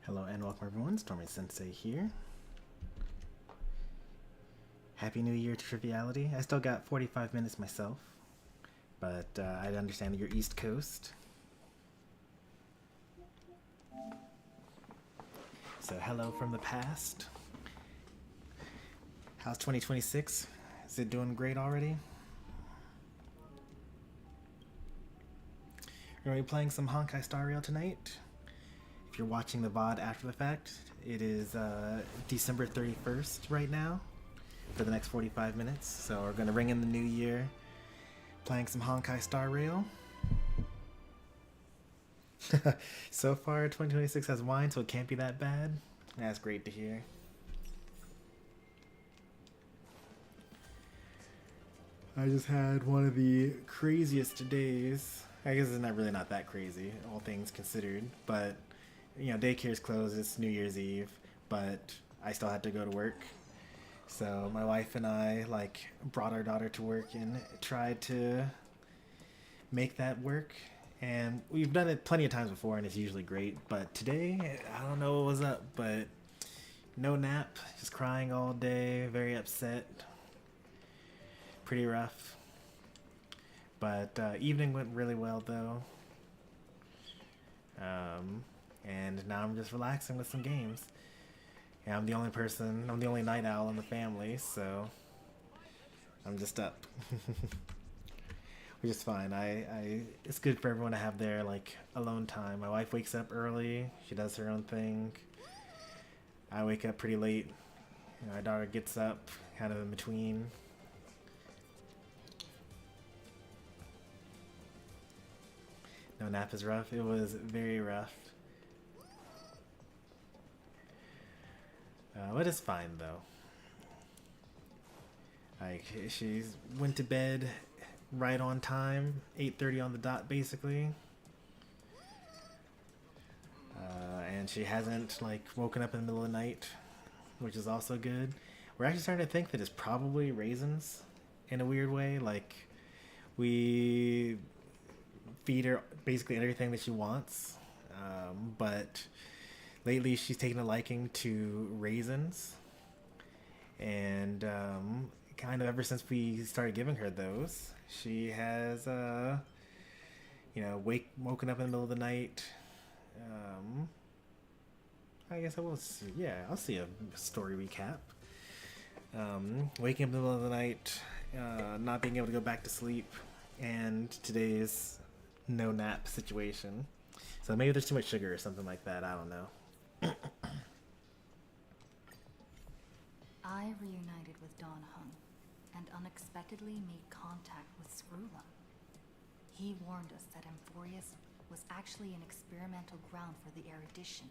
Hello and welcome everyone, Stormy Sensei here. Happy New Year to Triviality. I still got 45 minutes myself, but I understand that you're East Coast. So hello from the past. How's 2026? Is it doing great already? We're going to be playing some Honkai Star Rail tonight. If you're watching the VOD after the fact, it is December 31st right now for the next 45 minutes. So we're going to ring in the new year playing some Honkai Star Rail. So far, 2026 has wine, so it can't be that bad. That's great to hear. I just had one of the craziest days. I guess it's not that crazy, all things considered, but you know, daycare's closed, it's New Year's Eve, but I still had to go to work. So my wife and I brought our daughter to work and tried to make that work. And we've done it plenty of times before and it's usually great, but today, I don't know what was up, but no nap, just crying all day, very upset. Pretty rough. But evening went really well though. And now I'm just relaxing with some games. Yeah, I'm the only night owl in the family, so I'm just up. Which is fine. It's good for everyone to have their alone time. My wife wakes up early, she does her own thing. I wake up pretty late. You know, my daughter gets up kind of in between. No nap is rough. It was very rough. But it's fine though. She went to bed right on time, 8:30 on the dot basically. And she hasn't woken up in the middle of the night, which is also good. We're actually starting to think that it's probably raisins in a weird way. We feed her basically everything that she wants, but lately she's taken a liking to raisins, and kind of ever since we started giving her those, she has woken up in the middle of the night. I guess I will see. Yeah, I'll see a story recap. Waking up in the middle of the night, not being able to go back to sleep, and today's no nap situation. So maybe there's too much sugar or something like that. I don't know. I reunited with Don Hung and unexpectedly made contact with Screwlum. He warned us that Amphorius was actually an experimental ground for the erudition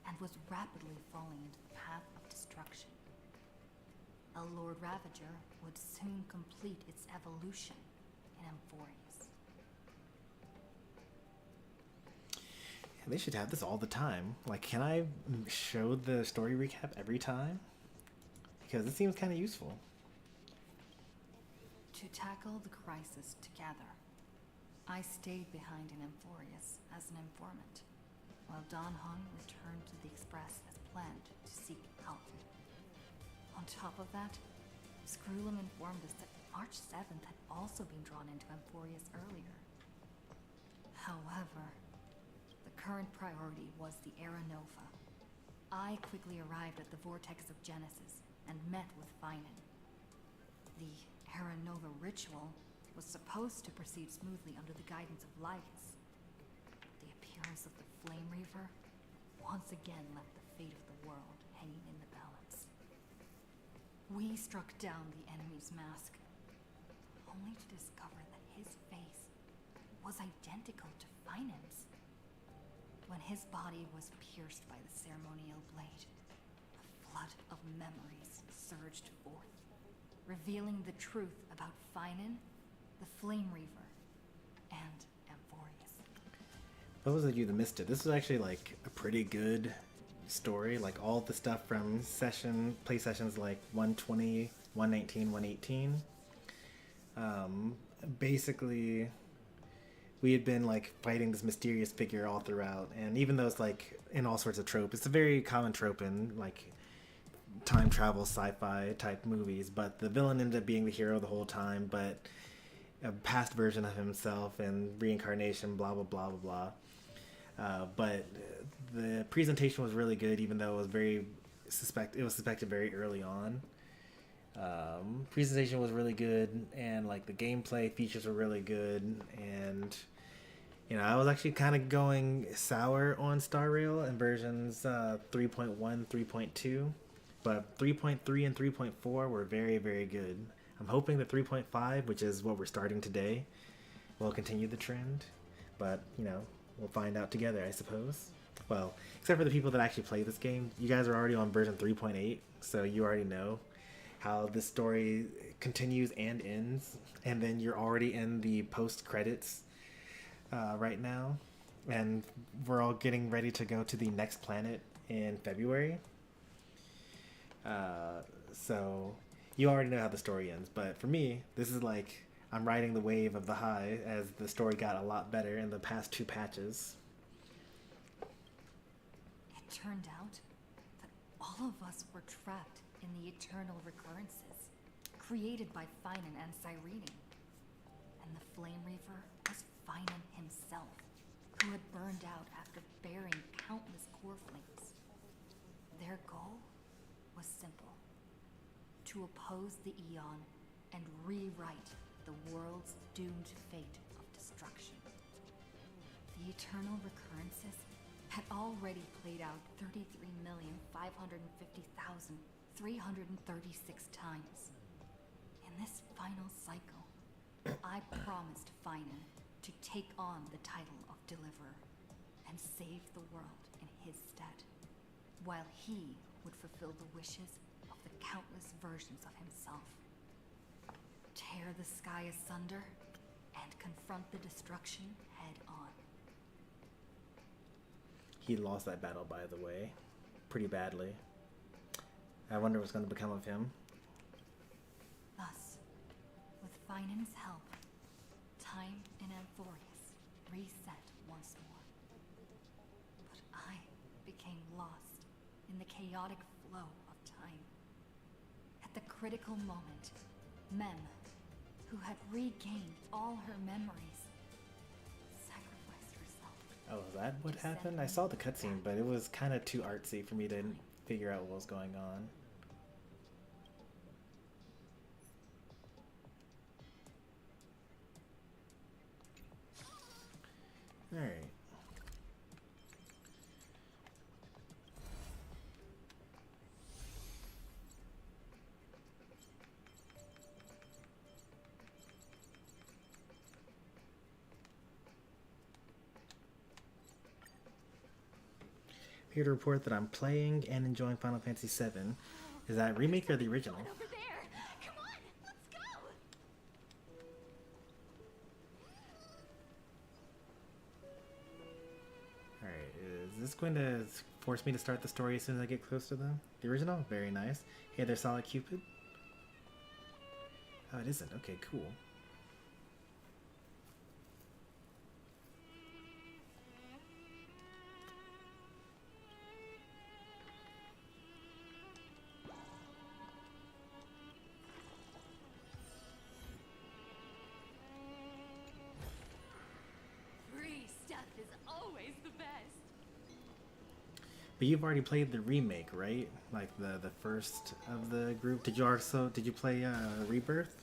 and was rapidly falling into the path of destruction. A Lord Ravager would soon complete its evolution in Amphorius. They should have this all the time. Can I show the story recap every time? Because it seems kind of useful. To tackle the crisis together, I stayed behind in Amphorius as an informant, while Don Hung returned to the Express as planned to seek help. On top of that, Screwlum informed us that March 7th had also been drawn into Amphorius earlier. However, the current priority was the Era Nova. I quickly arrived at the Vortex of Genesis and met with Finan. The Era Nova ritual was supposed to proceed smoothly under the guidance of Lygus. The appearance of the Flame Reaver once again left the fate of the world hanging in the balance. We struck down the enemy's mask, only to discover that his face was identical to Finan's. When his body was pierced by the ceremonial blade, a flood of memories surged forth, revealing the truth about Finan, the Flame Reaver, and Amphorius. For those of you that missed it, this is actually a pretty good story. All the stuff from play sessions 120, 119, 118. Basically, we had been like fighting this mysterious figure all throughout, and even though it's like in all sorts of trope, it's a very common trope in like time travel sci-fi type movies, but the villain ended up being the hero the whole time, but a past version of himself and reincarnation, blah blah blah blah blah. But the presentation was really good, even though it was suspected very early on. Presentation was really good, and like the gameplay features were really good, and I was actually kind of going sour on Star Rail in versions 3.1, 3.2, but 3.3 and 3.4 were very, very good. I'm hoping that 3.5, which is what we're starting today, will continue the trend, but we'll find out together, I suppose. Well, except for the people that actually play this game, you guys are already on version 3.8, so you already know how the story continues and ends, and then you're already in the post credits right now, and we're all getting ready to go to the next planet in February. So you already know how the story ends, but for me, this is like I'm riding the wave of the high as the story got a lot better in the past 2 patches. It turned out that all of us were trapped in the eternal recurrences created by Finan and Cyrene. And the Flame Reaver was Finan himself, who had burned out after bearing countless core flames. Their goal was simple: to oppose the Eon and rewrite the world's doomed fate of destruction. The eternal recurrences had already played out 33,550,336 times. In this final cycle, I promised Finan to take on the title of Deliverer and save the world in his stead, while he would fulfill the wishes of the countless versions of himself. Tear the sky asunder and confront the destruction head on. He lost that battle, by the way, pretty badly. I wonder what's going to become of him. Thus, with Finan's help, time in Amphorius reset once more. But I became lost in the chaotic flow of time. At the critical moment, Mem, who had regained all her memories, sacrificed herself. Oh, is that what happened? I saw the cutscene, but it was kind of too artsy for me to figure out what was going on. Alright. Here to report that I'm playing and enjoying Final Fantasy VII. Is that remake or the original? Over there! Come on, let's go! Alright, is this going to force me to start the story as soon as I get close to them? The original? Very nice. Hey there, Solid Cupid. Oh, it isn't. Okay, cool. Free stuff is always the best. But you've already played the remake, right? Like the first of the group. Did you play Rebirth?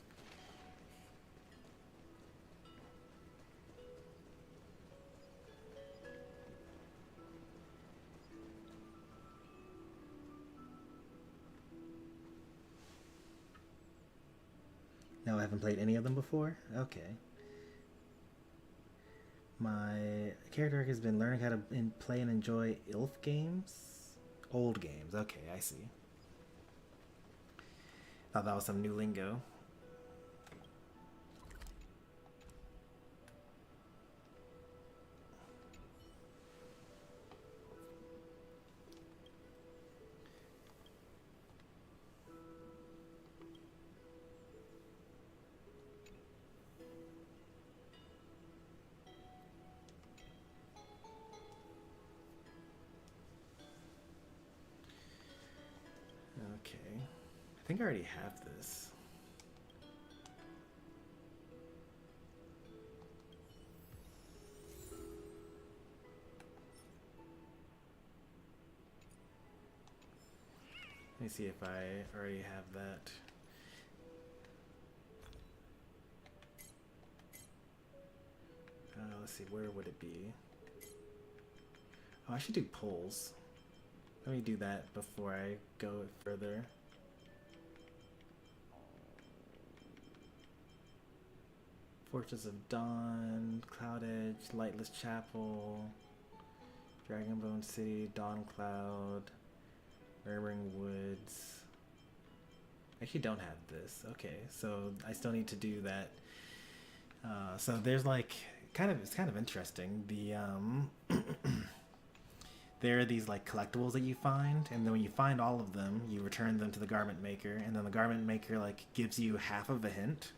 No, I haven't played any of them before? Okay. My character has been learning how to play and enjoy ILF games? Old games. Okay, I see. Thought that was some new lingo. I think I already have this. Let me see if I already have that. Let's see, where would it be? Oh, I should do polls. Let me do that before I go further. Fortress of Dawn, Cloud Edge, Lightless Chapel, Dragonbone City, Dawn Cloud, Murmuring Woods. I actually don't have this. Okay, so I still need to do that. So there's like it's kind of interesting. The there are these like collectibles that you find, and then when you find all of them, you return them to the garment maker, and then the garment maker like gives you half of a hint.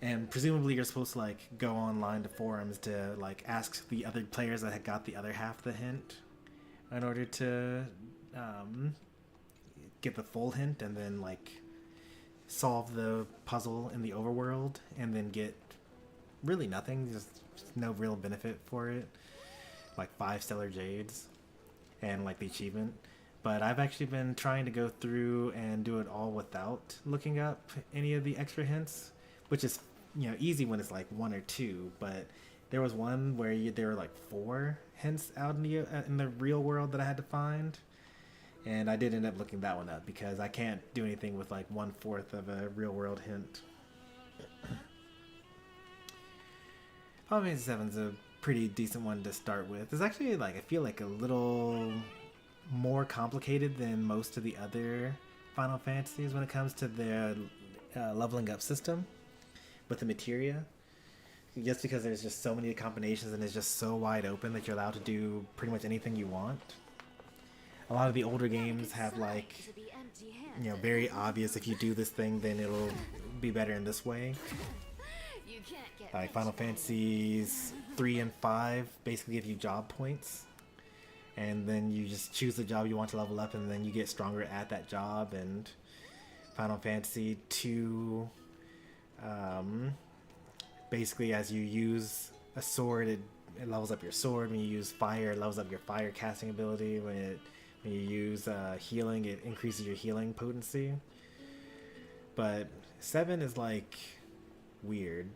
And presumably you're supposed to like go online to forums to like ask the other players that had got the other half of the hint in order to get the full hint, and then like solve the puzzle in the overworld, and then get really nothing, just no real benefit for it, like 5 stellar jades and like the achievement. But I've actually been trying to go through and do it all without looking up any of the extra hints, which is, you know, easy when it's like 1 or 2, but there was one where there were like 4 hints out in the real world that I had to find, and I did end up looking that one up because I can't do anything with like 1/4 of a real world hint. Final Fantasy VII is a pretty decent one to start with. It's actually like, I feel like a little more complicated than most of the other Final Fantasies when it comes to their leveling up system with the materia. Just because there's just so many combinations and it's just so wide open that you're allowed to do pretty much anything you want. A lot of the older games have like, you know, very obvious, if you do this thing then it'll be better in this way. Like Final Fantasies 3 and 5 basically give you job points, and then you just choose the job you want to level up, and then you get stronger at that job. And Final Fantasy 2, basically as you use a sword, it levels up your sword. When you use fire, it levels up your fire casting ability. When you use healing, it increases your healing potency. But 7 is like weird.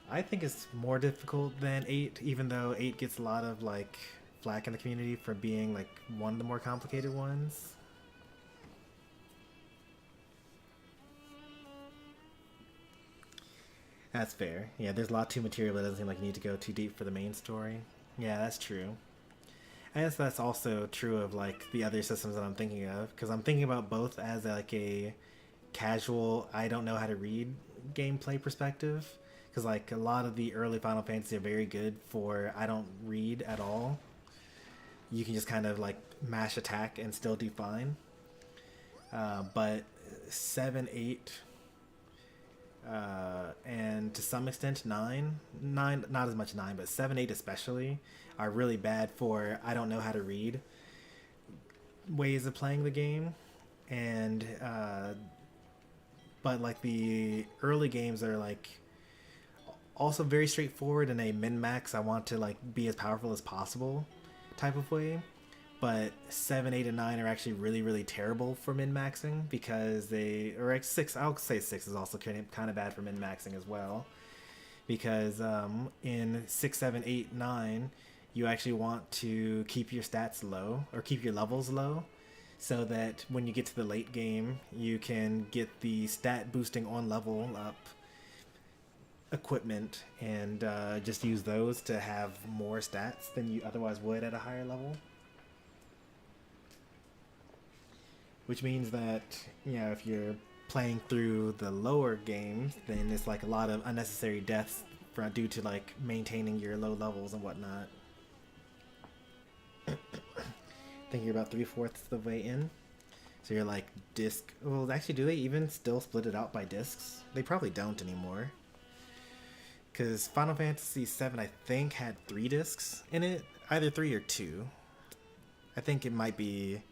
I think it's more difficult than 8, even though 8 gets a lot of like flack in the community for being like one of the more complicated ones. That's fair. Yeah, there's a lot too material, but it doesn't seem like you need to go too deep for the main story. Yeah, that's true. I guess that's also true of like the other systems that I'm thinking of, because I'm thinking about both as like a casual, I don't know how to read gameplay perspective. Because like a lot of the early Final Fantasy are very good for I don't read at all. You can just kind of like mash attack and still do fine. But 7, 8, and to some extent 9, not as much 9, but 7, 8 especially, are really bad for I don't know how to read ways of playing the game. And but like the early games are like also very straightforward in a min-max, I want to like be as powerful as possible type of way. But 7, 8, and 9 are actually really, really terrible for min-maxing, because or 6, I'll say 6 is also kind of bad for min-maxing as well. Because in 6, 7, 8, 9, you actually want to keep your stats low, or keep your levels low, so that when you get to the late game, you can get the stat boosting on level up equipment, and just use those to have more stats than you otherwise would at a higher level. Which means that, you know, if you're playing through the lower games, then it's like a lot of unnecessary deaths due to like maintaining your low levels and whatnot. I think you're about 3/4 of the way in. So you're like disc. Well, actually, do they even still split it out by discs? They probably don't anymore. Because Final Fantasy VII, I think, had 3 discs in it. Either 3 or 2. I think it might be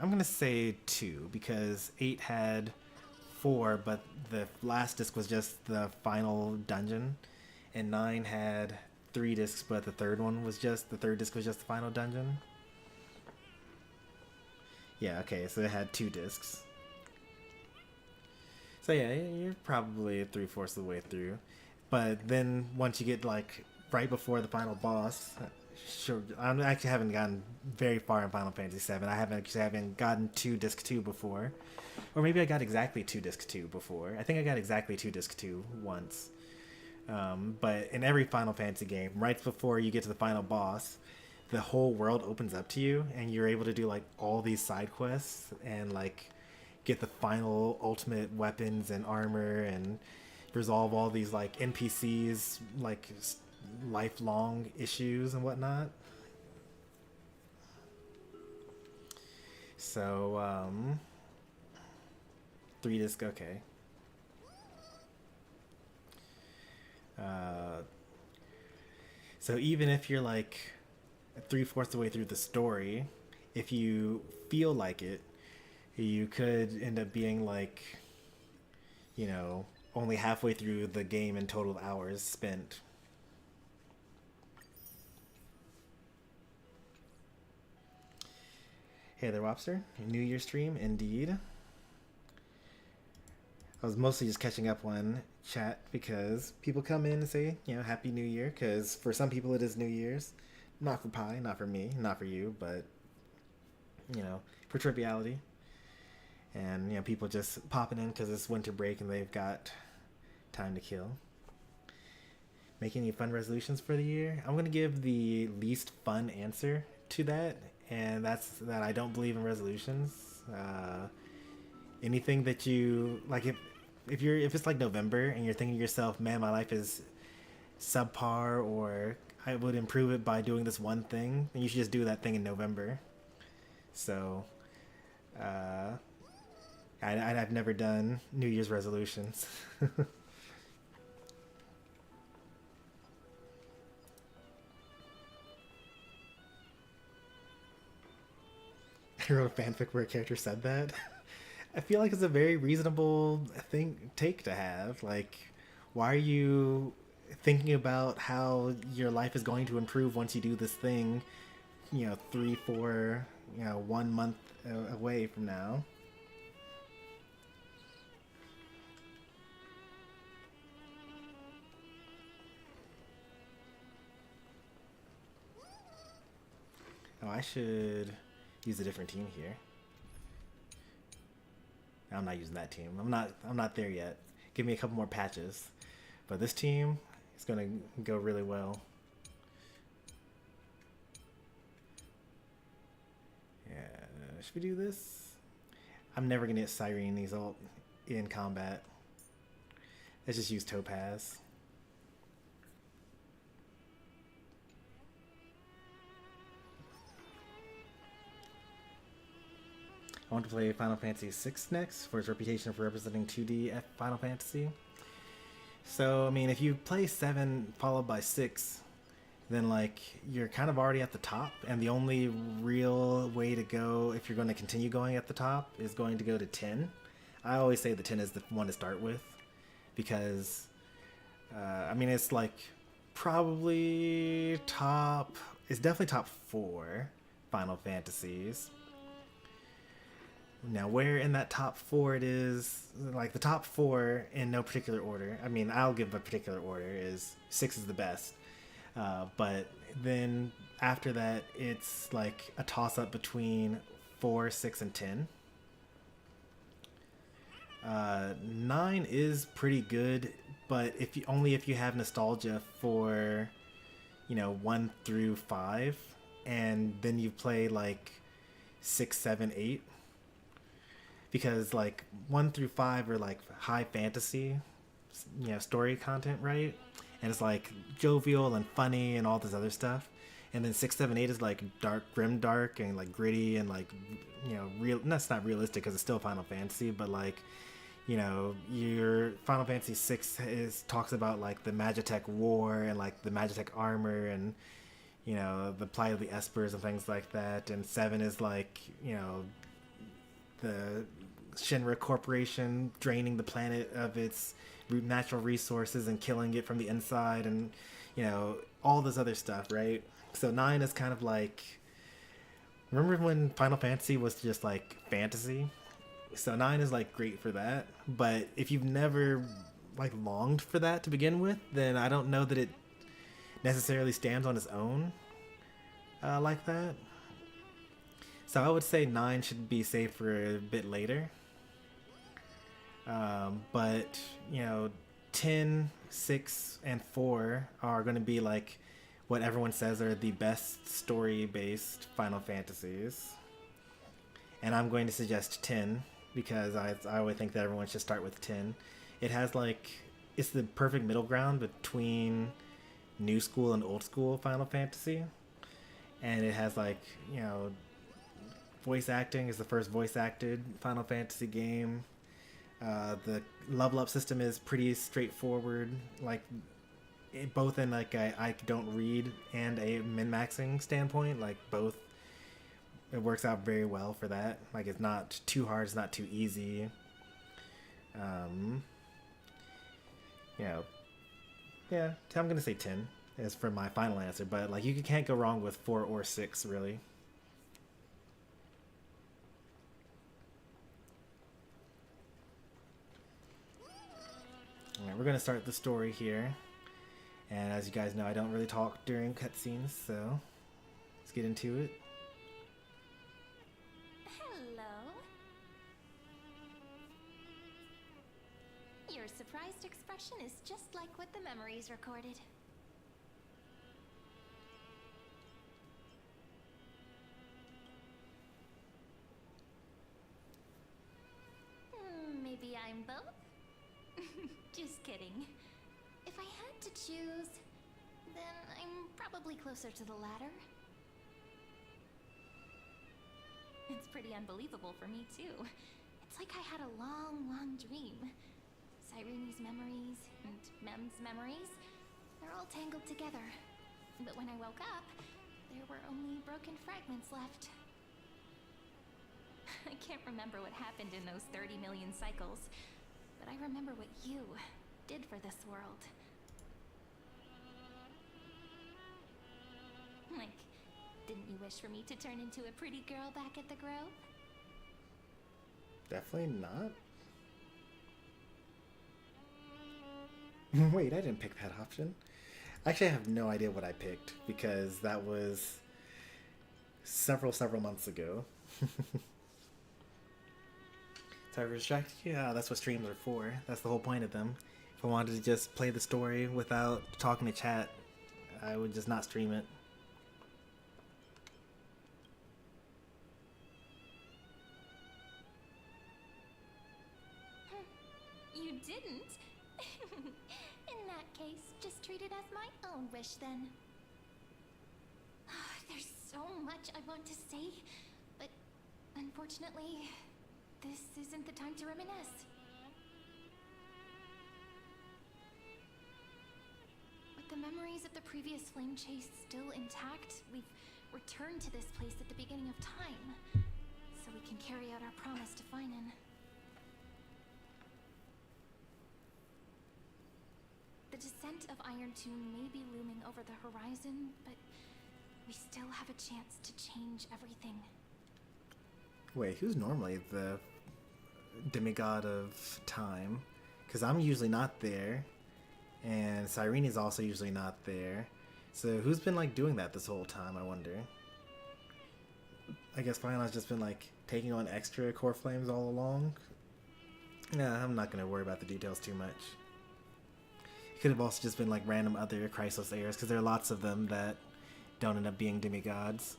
I'm gonna say 2 because 8 had 4, but the last disc was just the final dungeon, and 9 had 3 discs, but the third disc was just the final dungeon. Yeah, okay, so it had 2 discs. So yeah, you're probably 3/4 of the way through. But then once you get like right before the final boss, sure, I actually haven't gotten very far in Final Fantasy VII. I haven't gotten to Disc 2 before. Or maybe I got exactly to Disc 2 before. I think I got exactly to Disc 2 once. But in every Final Fantasy game, right before you get to the final boss, the whole world opens up to you, and you're able to do like all these side quests and like get the final ultimate weapons and armor and resolve all these like NPCs like lifelong issues and whatnot. So 3 disc, okay. So even if you're like 3/4 of the way through the story, if you feel like it, you could end up being like, you know, only halfway through the game in total hours spent. Hey there, Wobster. New Year stream, indeed. I was mostly just catching up on chat because people come in and say, you know, Happy New Year, because for some people it is New Year's. Not for Pi, not for me, not for you, but, you know, for triviality. And, you know, people just popping in because it's winter break and they've got time to kill. Making any fun resolutions for the year? I'm going to give the least fun answer to that, and that's that I don't believe in resolutions. Anything that you like, if it's like November and you're thinking to yourself, man, my life is subpar, or I would improve it by doing this one thing, then you should just do that thing in November. So I've never done New Year's resolutions. I wrote a fanfic where a character said that. I feel like it's a very reasonable take to have. Like, why are you thinking about how your life is going to improve once you do this thing, you know, 3, 4, you know, 1 month away from now? Oh, I should use a different team here. I'm not using that team. I'm not there yet. Give me a couple more patches. But this team is gonna go really well. Yeah, should we do this? I'm never gonna get Sirene's ult in combat. Let's just use Topaz. I want to play Final Fantasy VI next for its reputation for representing 2D Final Fantasy. So, I mean, if you play 7 followed by 6, then, like, you're kind of already at the top, and the only real way to go, if you're going to continue going at the top, is going to go to 10. I always say the 10 is the one to start with, because, I mean, it's, like, probably it's definitely top 4 Final Fantasies. Now, where in that top 4 it is, like the top 4 in no particular order. I mean, I'll give a particular order. 6 is the best. But then after that, it's like a toss-up between 4, 6, and 10. 9 is pretty good, but only if you have nostalgia for, you know, 1 through 5, and then you play like 6, 7, 8. Because like 1 through 5 are like high fantasy, you know, story content, right? And it's like jovial and funny and all this other stuff. And then 6, 7, 8 is like grim dark and like gritty and like, you know, that's not realistic because it's still Final Fantasy, but like, you know, your Final Fantasy 6 talks about like the Magitech war and like the Magitech armor and, you know, the plight of the Espers and things like that. And 7 is like, you know, the Shinra Corporation draining the planet of its natural resources and killing it from the inside, and you know, all this other stuff, right? So 9 is kind of like, remember when Final Fantasy was just like fantasy? So 9 is like great for that. But if you've never like longed for that to begin with, then I don't know that it necessarily stands on its own like that. So I would say 9 should be saved for a bit later. But you know, 10, 6, and 4 are going to be like what everyone says are the best story-based Final Fantasies. And I'm going to suggest 10 because I always think that everyone should start with 10. It has like, it's the perfect middle ground between new school and old school Final Fantasy. And it has like, you know, voice acting is the first voice acted Final Fantasy game. The level up system is pretty straightforward, like both in like I don't read and a min-maxing standpoint. Like both, it works out very well for that. Like it's not too hard, it's not too easy. You know, yeah, I'm gonna say 10 is for my final answer. But like you can't go wrong with 4 or 6 really. Alright, we're going to start the story here. And as you guys know, I don't really talk during cutscenes, so let's get into it. Hello. Your surprised expression is just like what the memories recorded. Maybe I'm both? Just kidding. If I had to choose, then I'm probably closer to the latter. It's pretty unbelievable for me too. It's like I had a long, long dream. Cyrene's memories and Mem's memories, they're all tangled together. But when I woke up, there were only broken fragments left. I can't remember what happened in those 30 million cycles, but I remember what you did for this world. Like, didn't you wish for me to turn into a pretty girl back at the Grove? Definitely not. Wait, I didn't pick that option. Actually, I have no idea what I picked because that was several months ago. So I distracted you? Yeah, that's what streams are for. That's the whole point of them. If I wanted to just play the story without talking to chat, I would just not stream it. You didn't? In that case, just treat it as my own wish then. There's so much I want to say, but unfortunately, this isn't the time to reminisce. With the memories of the previous flame chase still intact, we've returned to this place at the beginning of time, so we can carry out our promise to Finan. The descent of Iron Tomb may be looming over the horizon, but we still have a chance to change everything. Wait, who's normally the demigod of time? Because I'm usually not there, and Cyrene is also usually not there. So who's been like doing that this whole time, I wonder? I guess Final's just been like taking on extra core flames all along. Yeah, I'm not gonna worry about the details too much. It could have also just been like random other Chrysos heirs, because there are lots of them that don't end up being demigods.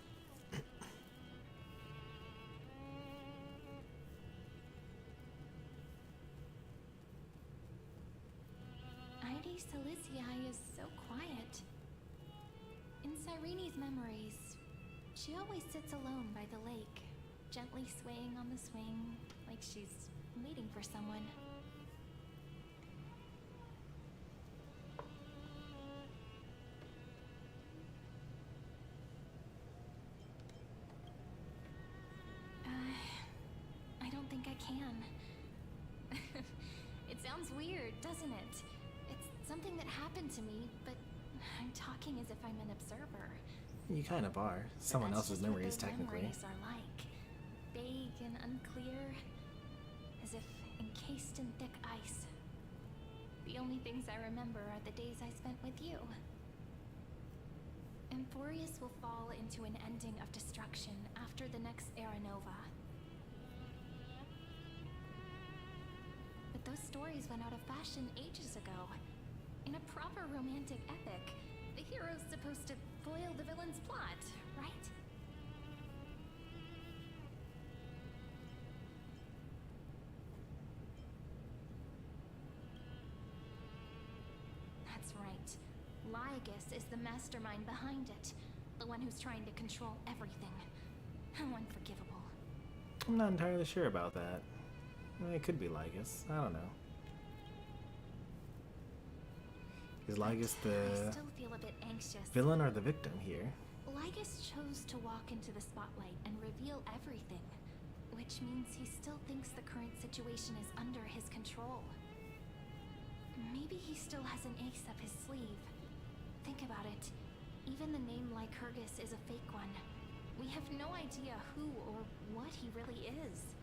Ide Silicii is so quiet. In Cyrene's memories, she always sits alone by the lake, gently swaying on the swing, like she's waiting for someone. I can. It sounds weird, doesn't it? It's something that happened to me, but I'm talking as if I'm an observer. You kind of are. Someone But that's else's just what memories, their technically. Memories are like. Vague and unclear, as if encased in thick ice. The only things I remember are the days I spent with you. Emphorius will fall into an ending of destruction after the next Era Nova. But those stories went out of fashion ages ago. In a proper romantic epic, the hero's supposed to foil the villain's plot, right? That's right. Lygus is the mastermind behind it. The one who's trying to control everything. How unforgivable. I'm not entirely sure about that. It could be Lygus. I don't know. Is Lygus I the still feel a bit anxious. villain or the victim here? Lygus chose to walk into the spotlight and reveal everything, which means he still thinks the current situation is under his control. Maybe he still has an ace up his sleeve. Think about it. Even the name Lycurgus is a fake one. We have no idea who or what he really is.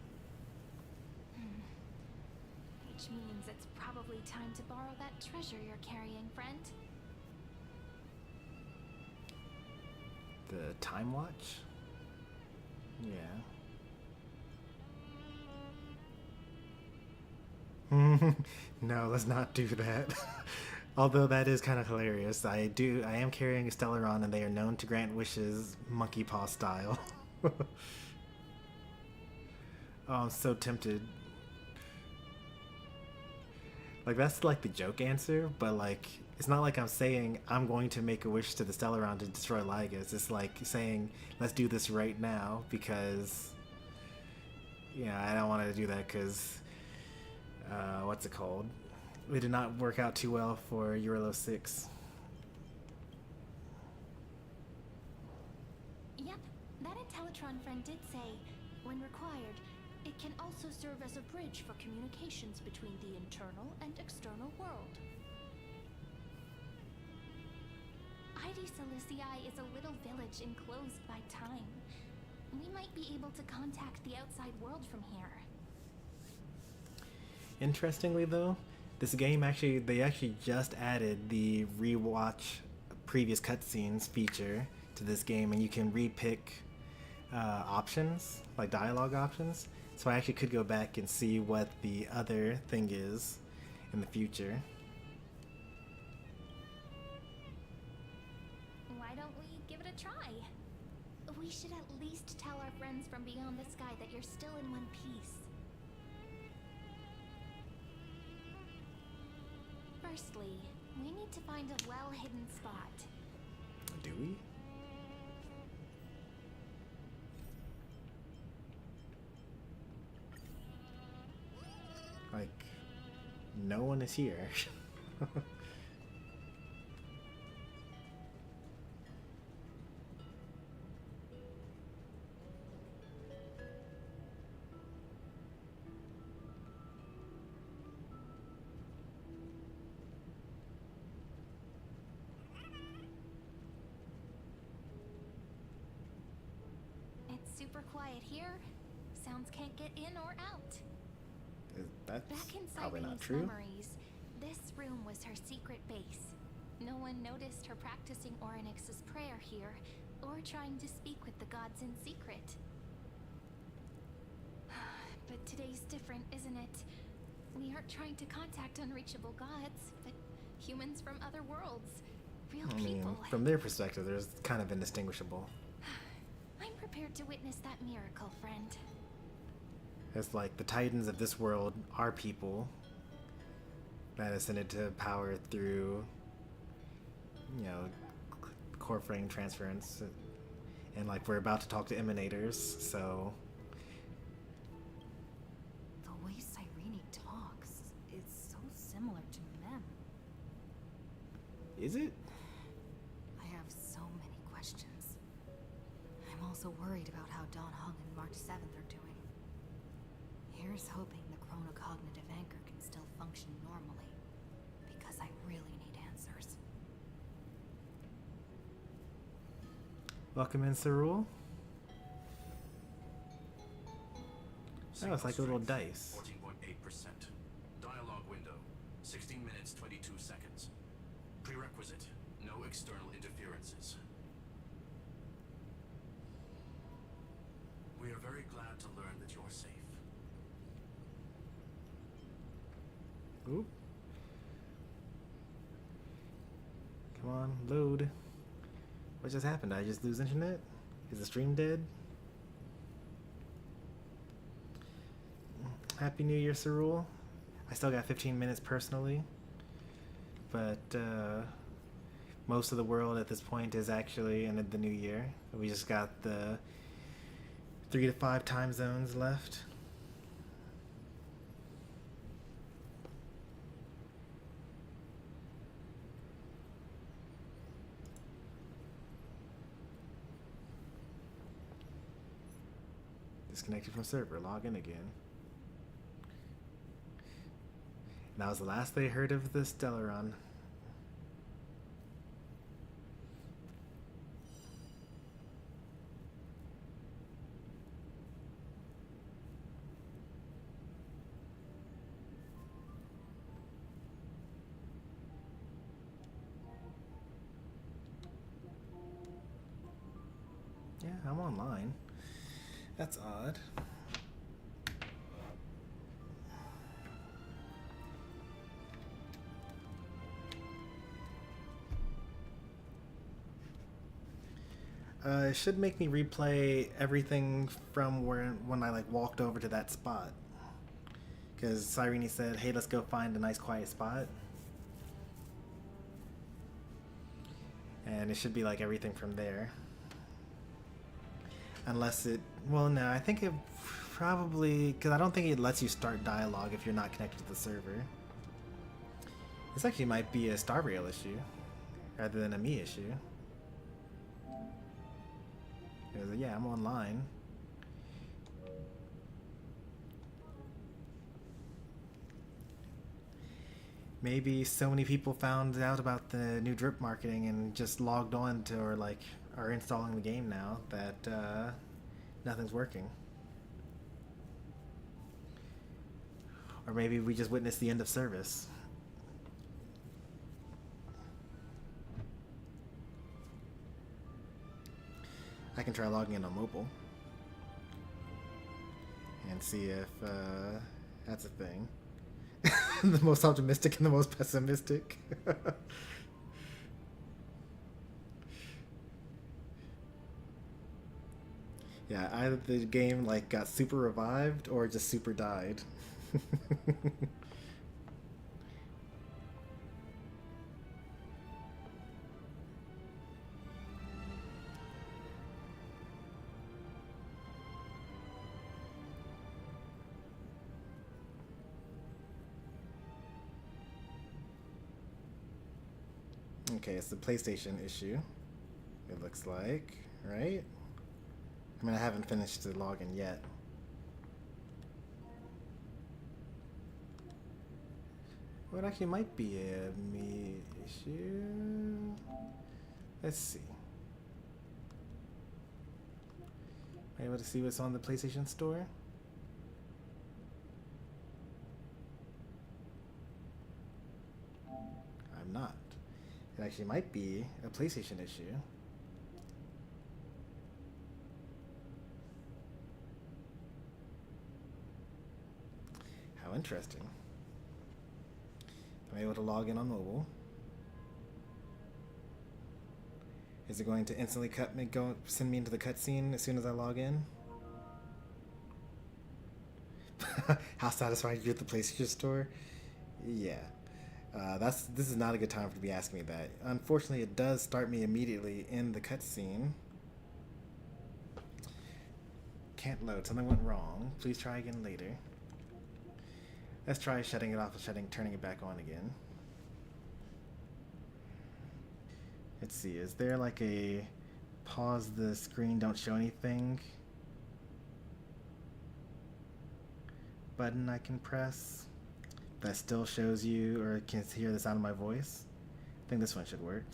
Which means it's probably time to borrow that treasure you're carrying, friend. The Time Watch? Yeah. No, let's not do that. Although that is kind of hilarious. I am carrying a Stellaron and they are known to grant wishes monkey paw style. Oh, I'm so tempted. Like, that's like the joke answer, but like, it's not like I'm saying I'm going to make a wish to the Stellaron to destroy Lygus. It's like saying, let's do this right now because, I don't want to do that because, what's it called? It did not work out too well for Eurolo 6. Yep, that Intellitron friend did say, when required, it can also serve as a bridge for communications between the internal and external world. ID Silicii is a little village enclosed by time. We might be able to contact the outside world from here. Interestingly though, this game they actually just added the rewatch previous cutscenes feature to this game, and you can re-pick options, like dialogue options. So I actually could go back and see what the other thing is in the future. Why don't we give it a try? We should at least tell our friends from beyond the sky that you're still in one piece. Firstly, we need to find a well-hidden spot. Do we? Like, no one is here. It's super quiet here. Sounds can't get in or out. That's Back in probably not Cyrene's true. memories, this room was her secret base. No one noticed her practicing Orynyx's prayer here, or trying to speak with the gods in secret. But today's different, isn't it? We aren't trying to contact unreachable gods, but humans from other worlds. Real I mean, people. from their perspective, there's kind of indistinguishable. I'm prepared to witness that miracle, friend. It's like the titans of this world are people that ascended to power through, core frame transference, and like we're about to talk to emanators, so. The way Cyrene talks is so similar to Mem. Is it? I have so many questions. I'm also worried about how Dawn Hung and March 7th are doing. Here's hoping the chronocognitive anchor can still function normally, because I really need answers. Welcome in, Cerule. Oh, it's like a little dice. 14.8%. Dialogue window, 16 minutes 22 seconds. Prerequisite, no external interferences. We are very glad to learn that you're safe. Oop. Come on, load. What just happened? Did I just lose internet? Is the stream dead? Happy New Year, Cerule. I still got 15 minutes personally, but most of the world at this point is actually in the new year. We just got the 3 to 5 time zones left. Disconnected from server. Log in again. And that was the last they heard of the Stellaron. Yeah, I'm online. That's odd. It should make me replay everything from when I like walked over to that spot. Because Cyrene said, hey, let's go find a nice quiet spot. And it should be like everything from there. Unless it, well, no, I think it probably, because I don't think it lets you start dialogue if you're not connected to the server. This actually might be a Starrail issue rather than a me issue. Because, yeah, I'm online. Maybe so many people found out about the new drip marketing and just logged on to, or like are installing the game now that nothing's working. Or maybe we just witnessed the end of service. I can try logging in on mobile and see if that's a thing. The most optimistic and the most pessimistic. Yeah, either the game like got super revived or just super died. Okay, it's the PlayStation issue, it looks like, right? I mean, I haven't finished the login yet. Well, it actually might be a me issue. Let's see. Am I able to see what's on the PlayStation Store? I'm not. It actually might be a PlayStation issue. How interesting. I'm able to log in on mobile. Is it going to instantly send me into the cutscene as soon as I log in? How satisfied you at the PlayStation Store? Yeah. This is not a good time to be asking me that. Unfortunately, it does start me immediately in the cutscene. Can't load. Something went wrong. Please try again later. Let's try shutting it off and turning it back on again. Let's see. Is there like a pause the screen, don't show anything? button I can press that still shows you or can hear the sound of my voice. I think this one should work.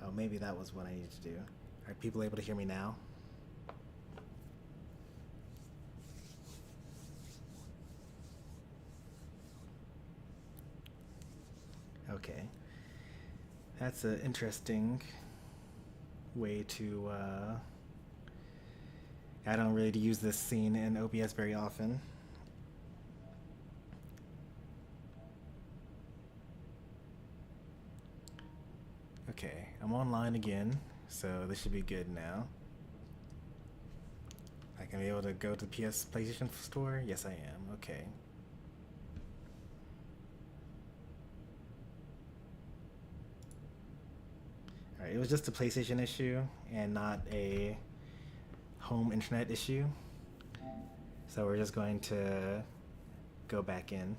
Oh, maybe that was what I needed to do. Are people able to hear me now? Okay. That's an interesting way to, I don't really use this scene in OBS very often. Okay, I'm online again, so this should be good now. I can be able to go to the PlayStation Store? Yes, I am. Okay. Alright, it was just a PlayStation issue and not a home internet issue. So we're just going to go back in.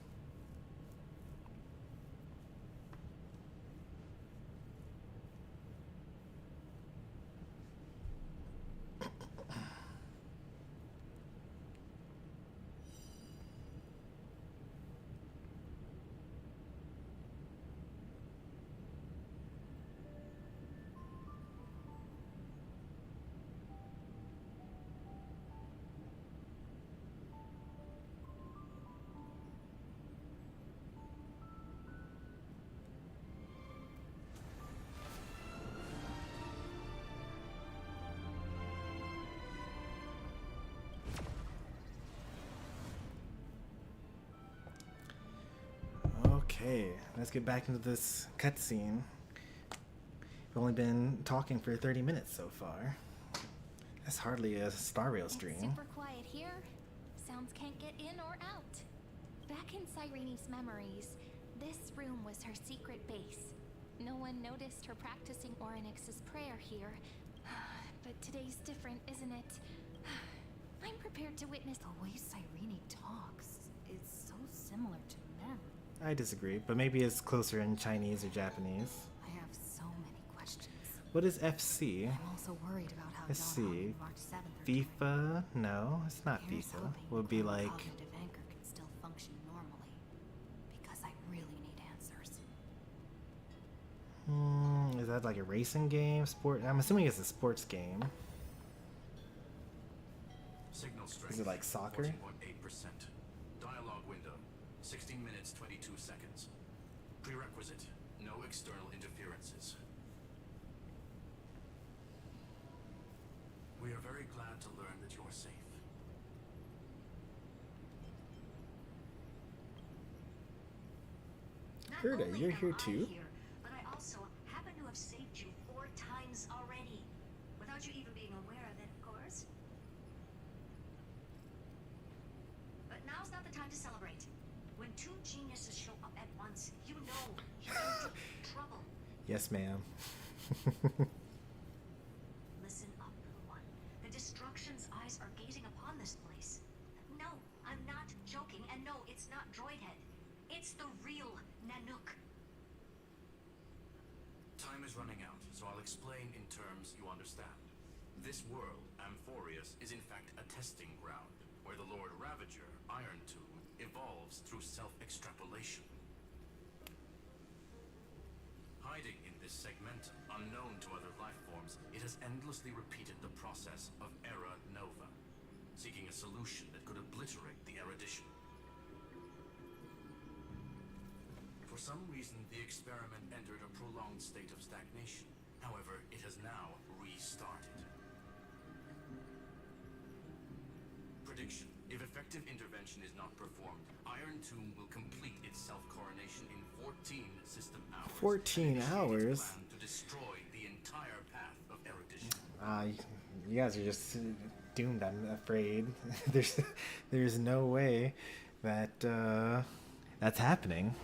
Okay, let's get back into this cutscene. We've only been talking for 30 minutes so far. That's hardly a Star Rail stream. It's super quiet here. Sounds can't get in or out. Back in Cyrene's memories, this room was her secret base. No one noticed her practicing Orynyx's prayer here. But today's different, isn't it? I'm prepared to witness The way Cyrene talks is so similar to Mem. I disagree, but maybe it's closer in Chinese or Japanese. I have so many questions. What is FC? I'm also worried about how Let's Dawn see. and March 7th are FIFA? No, it's not Here's FIFA. hoping Would be the like cognitive anchor can still function normally. Is that like a racing game? Sport? I'm assuming it's a sports game. Signal strength. Is it like soccer? 14.8%. Dialogue window. 16 minutes 22 seconds. Prerequisite. No external interferences. We are very glad to learn that you're safe. Gerda, you're here too? But I also happen to have saved you 4 times already. Without you even being aware of it, of course. But now's not the time to celebrate. When 2 geniuses show up at once, you know you're in deep trouble. Yes, ma'am. Listen up, little one. The Destruction's eyes are gazing upon this place. No, I'm not joking, and no, it's not Droidhead. It's the real Nanook. Time is running out, so I'll explain in terms you understand. This world, Amphorius, is in fact a testing ground, where the Lord Ravager, Iron Tomb, evolves through self-extrapolation. Hiding in this segmentum, unknown to other life forms, it has endlessly repeated the process of Era Nova, seeking a solution that could obliterate the erudition. For some reason, the experiment entered a prolonged state of stagnation. However, it has now restarted. Prediction. If effective intervention is not performed, Iron Tomb will complete its self-coronation in 14 system hours. 14 hours? Plan to destroy the entire path of erudition. You guys are just doomed, I'm afraid. there's no way that that's happening.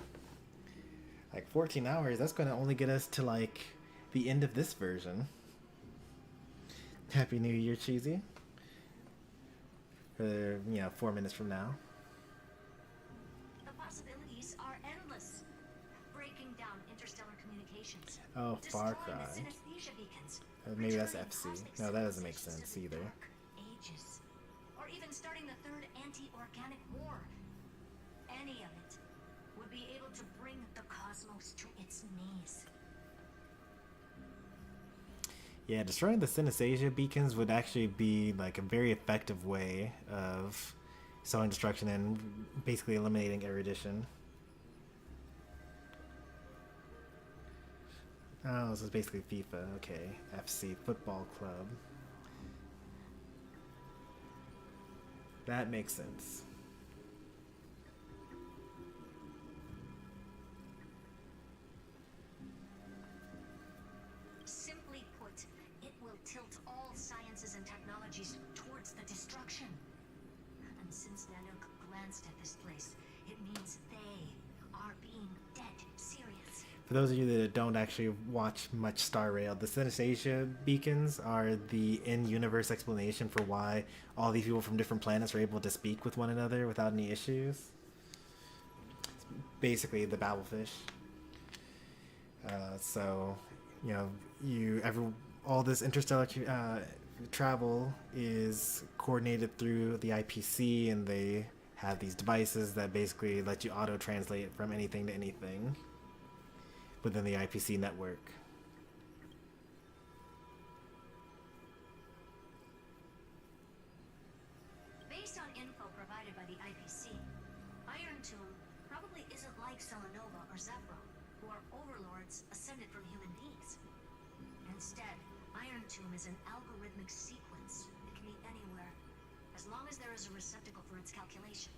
Like 14 hours, that's going to only get us to like the end of this version. Happy New Year, Cheesy. For, 4 minutes from now. The possibilities are endless. Breaking down interstellar communications. Oh, Far Cry. Destroying the synesthesia beacons. Maybe that's Returning FC. cosmic No, that doesn't make civilizations sense to the either. Dark Ages. Or even starting the 3rd anti-organic war. Any of it would be able to bring the cosmos to its knees. Yeah, destroying the synesthesia beacons would actually be like a very effective way of sowing destruction and basically eliminating erudition. Oh, this is basically FIFA. Okay, FC Football Club. That makes sense. Simply put, it will tilt all sciences and technologies towards the destruction. And since Nanook glanced at this place, it means they are being dead serious. For those of you that don't actually watch much Star Rail, the synesthesia beacons are the in-universe explanation for why all these people from different planets are able to speak with one another without any issues. It's basically the Babelfish. So, all this interstellar travel is coordinated through the IPC, and they have these devices that basically let you auto-translate from anything to anything within the IPC network. Based on info provided by the IPC, Iron Tomb probably isn't like Selenova or Zephyr, who are overlords ascended from human beings. Instead, Iron Tomb is an algorithmic sequence that can be anywhere, as long as there is a receptacle for its calculation.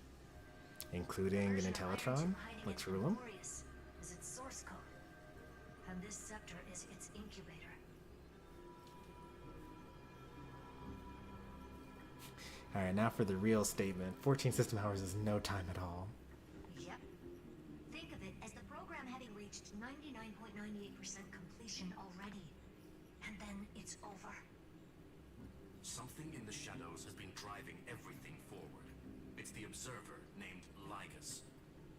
Including an Version of Iron Intellitron, Tomb hiding like in Trulum. Amphorius is its source code, and this scepter is its incubator. Alright, now for the real statement. 14 system hours is no time at all. Yep. Think of it as the program having reached 99.98% completion already. And then it's over. Something in the shadows has been driving everything forward. It's the observer named Ligus.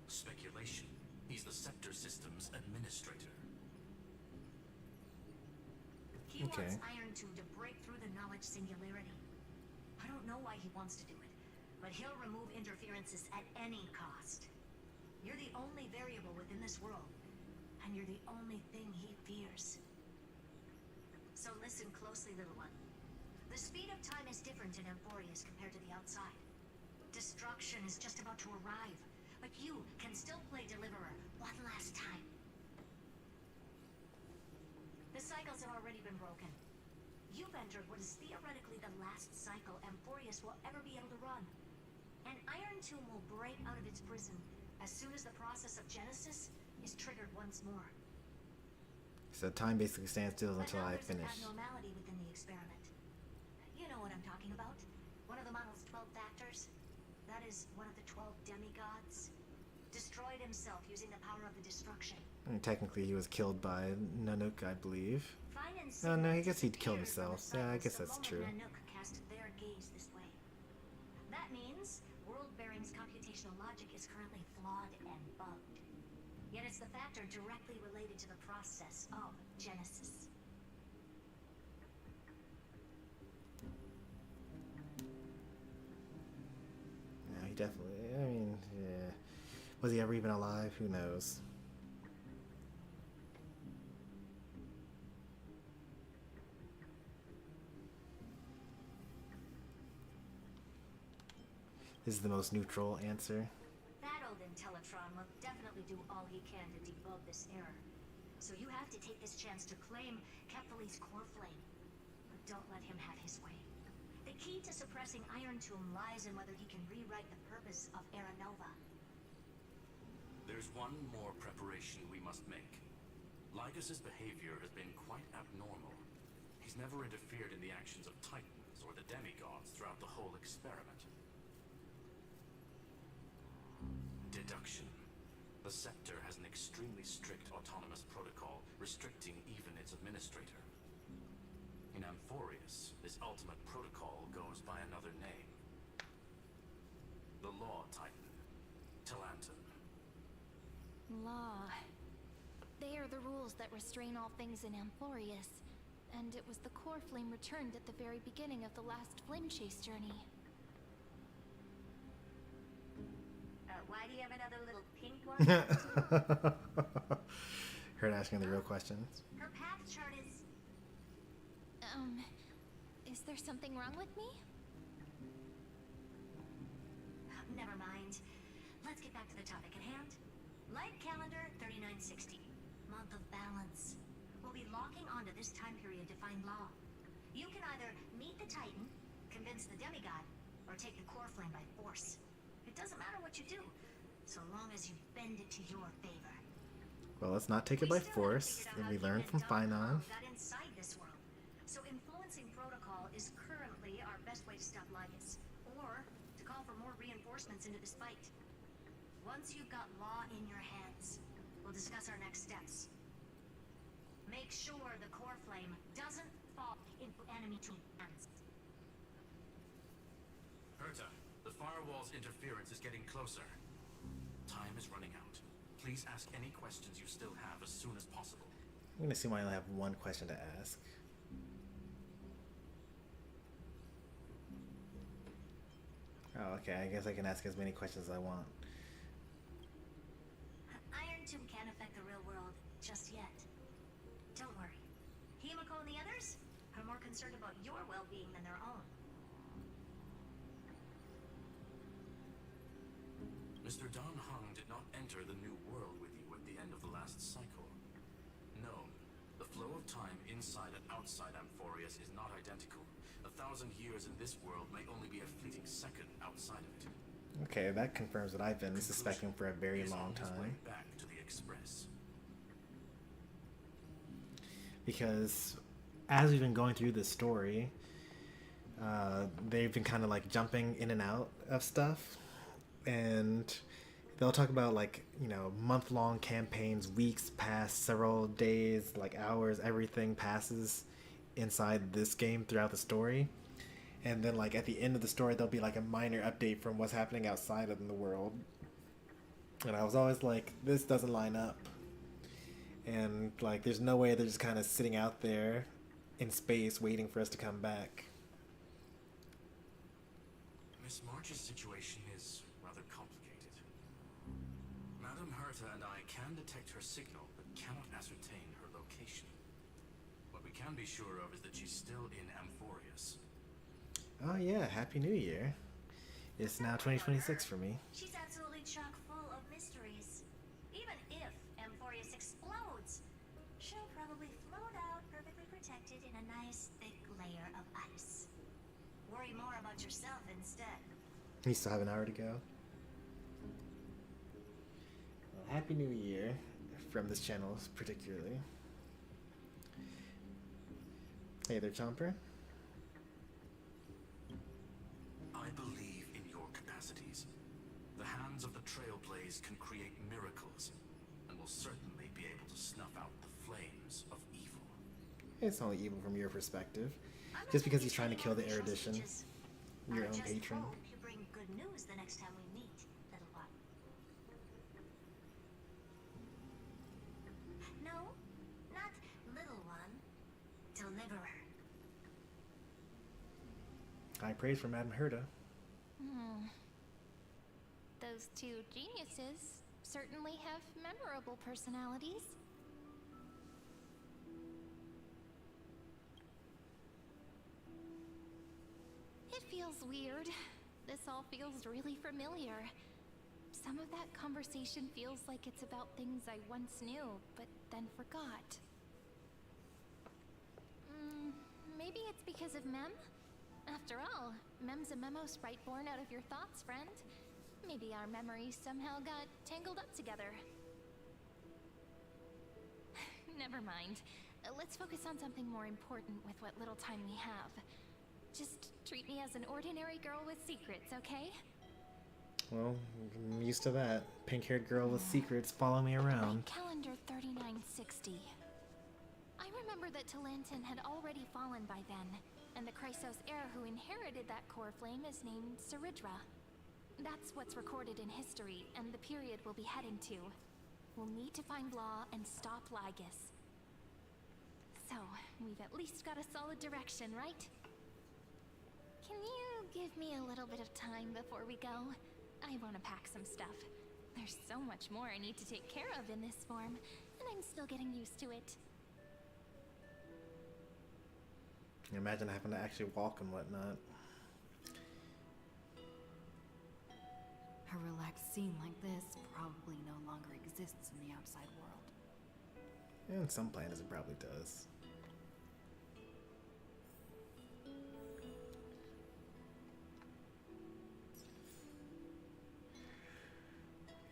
Speculation. He's the Scepter System's administrator. He Okay. wants Iron Tomb to break through the knowledge singularity. I don't know why he wants to do it, but he'll remove interferences at any cost. You're the only variable within this world, and you're the only thing he fears. So listen closely, little one. The speed of time is different in Amphorius compared to the outside. Destruction is just about to arrive, but you can still play Deliverer one last time. The cycles have already been broken. You've entered what is theoretically the last cycle Amphorius will ever be able to run. An Iron Tomb will break out of its prison as soon as the process of Genesis is triggered once more. So time basically stands still until I finish. There's an abnormality within the experiment. You know what I'm talking about. One of the model's 12 factors. That is one of the 12 demigods. Destroyed himself using the power of the destruction. And technically he was killed by Nanook, I believe. Oh no, I guess he'd killed himself. Yeah, I guess that's true. Nanook cast their gaze this way. That means World-Bearing's computational logic is currently flawed and bugged. Yet it's the factor directly related to the process of Genesis. Yeah, he definitely, I mean, yeah. Was he ever even alive? Who knows? This is the most neutral answer. That old Intellitron will definitely do all he can to debug this error. So you have to take this chance to claim Kephal's core flame. But don't let him have his way. The key to suppressing Iron Tomb lies in whether he can rewrite the purpose of Era Nova. There's one more preparation we must make. Lycus's behavior has been quite abnormal. He's never interfered in the actions of Titans or the demigods throughout the whole experiment. Deduction. The Scepter has an extremely strict autonomous protocol, restricting even its administrator. In Amphorius, this ultimate protocol goes by another name. The Law Titan, Talanton. Law. They are the rules that restrain all things in Amphorius, and it was the core flame returned at the very beginning of the last flame chase journey. Why do you have another little pink one? Her asking the real questions. Her path chart is... Is there something wrong with me? Never mind. Let's get back to the topic at hand. Light calendar 3960. Month of balance. We'll be locking onto this time period to find law. You can either meet the Titan, convince the demigod, or take the core flame by force. It doesn't matter what you do, so long as you bend it to your favor. Well, let's not take it by force, and we learn from Finon. Got inside this world. So influencing protocol is currently our best way to stop Lycus, or to call for more reinforcements into this fight. Once you've got law in your hands, we'll discuss our next steps. Make sure the core flame doesn't fall into enemy hands. Herta, the firewall's interference is getting closer. Time is running out. Please ask any questions you still have as soon as possible. I'm gonna assume I only have one question to ask. Oh, okay. I guess I can ask as many questions as I want. Iron Tomb can't affect the real world just yet. Don't worry. Himiko and the others are more concerned about your well-being than their own. Mr. Don Hung did not enter the new world with you at the end of the last cycle. No, the flow of time inside and outside Amphorius is not identical. 1,000 years in this world may only be a fleeting second outside of it. Okay, that confirms what I've been suspecting for a very long time. Back to the Express. Because as we've been going through this story, they've been kind of like jumping in and out of stuff. And they'll talk about like, you know, month-long campaigns, weeks pass, several days, like hours, everything passes inside this game throughout the story. And then like at the end of the story, there'll be like a minor update from what's happening outside of the world. And I was always like, this doesn't line up. And like, there's no way they're just kind of sitting out there in space waiting for us to come back. Miss March's situation is rather complicated. Madame Herta and I can detect her signal, but cannot ascertain her location. What we can be sure of is that she's still in Amphorius. Oh yeah, Happy New Year. It's now 2026 for me. She's absolutely chock full of mysteries. Even if Amphorius explodes, she'll probably float out perfectly protected in a nice thick layer of ice. Worry more about yourself instead. You still have an hour to go. Well, Happy New Year from this channel particularly. Hey there, Chomper. I believe in your capacities. The hands of the Trailblaze can create miracles, and will certainly be able to snuff out the flames of evil. It's only evil from your perspective. I'm not Just because gonna he's trying to be kill the trading erudition. sausages. Your I own just patron. hope you bring good news the next time we meet, little one. No, not little one. Deliverer. High praise from Madame Herta. Those two geniuses certainly have memorable personalities. It feels weird. This all feels really familiar. Some of that conversation feels like it's about things I once knew, but then forgot. Maybe it's because of Mem? After all, Mem's a memo sprite born out of your thoughts, friend. Maybe our memories somehow got tangled up together. Never mind. Let's focus on something more important with what little time we have. Just treat me as an ordinary girl with secrets, okay? Well, I'm used to that. Pink-haired girl with secrets follow me around. Calendar 3960. I remember that Talantin had already fallen by then, and the Chrysos heir who inherited that core flame is named Saridra. That's what's recorded in history, and the period we'll be heading to. We'll need to find Law and stop Lygus. So, we've at least got a solid direction, right? Can you give me a little bit of time before we go? I want to pack some stuff. There's so much more I need to take care of in this form, and I'm still getting used to it. Imagine having to actually walk and whatnot. A relaxed scene like this probably no longer exists in the outside world. In some planets it probably does.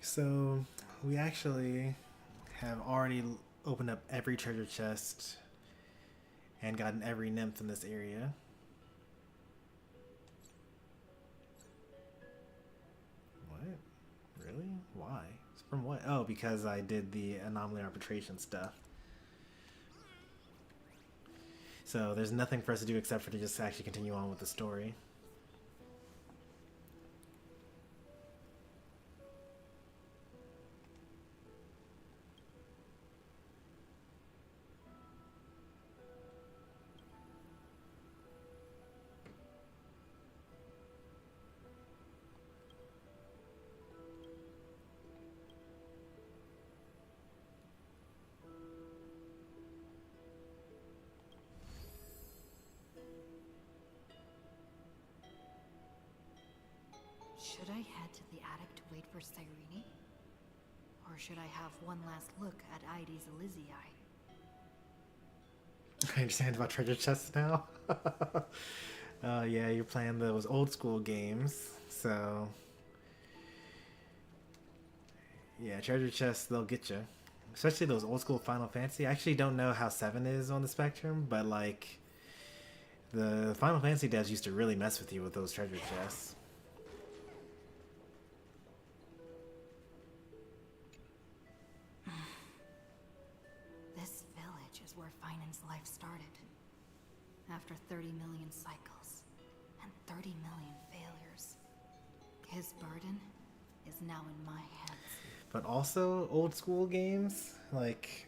So, we actually have already opened up every treasure chest and gotten every nymph in this area. What? Really? Why? From what? Oh, because I did the anomaly arbitration stuff. So there's nothing for us to do except for to just actually continue on with the story. Should I head to the attic to wait for Cyrene? Or should I have one last look at Ides Elysiae? I understand about treasure chests now. Yeah, you're playing those old school games, so yeah, treasure chests, they'll get you. Especially those old school Final Fantasy. I actually don't know how 7 is on the spectrum, but like the Final Fantasy devs used to really mess with you with those treasure chests. This village is where Finan's life started. After 30 million cycles and 30 million failures, his burden is now in my hands. But also old school games, like,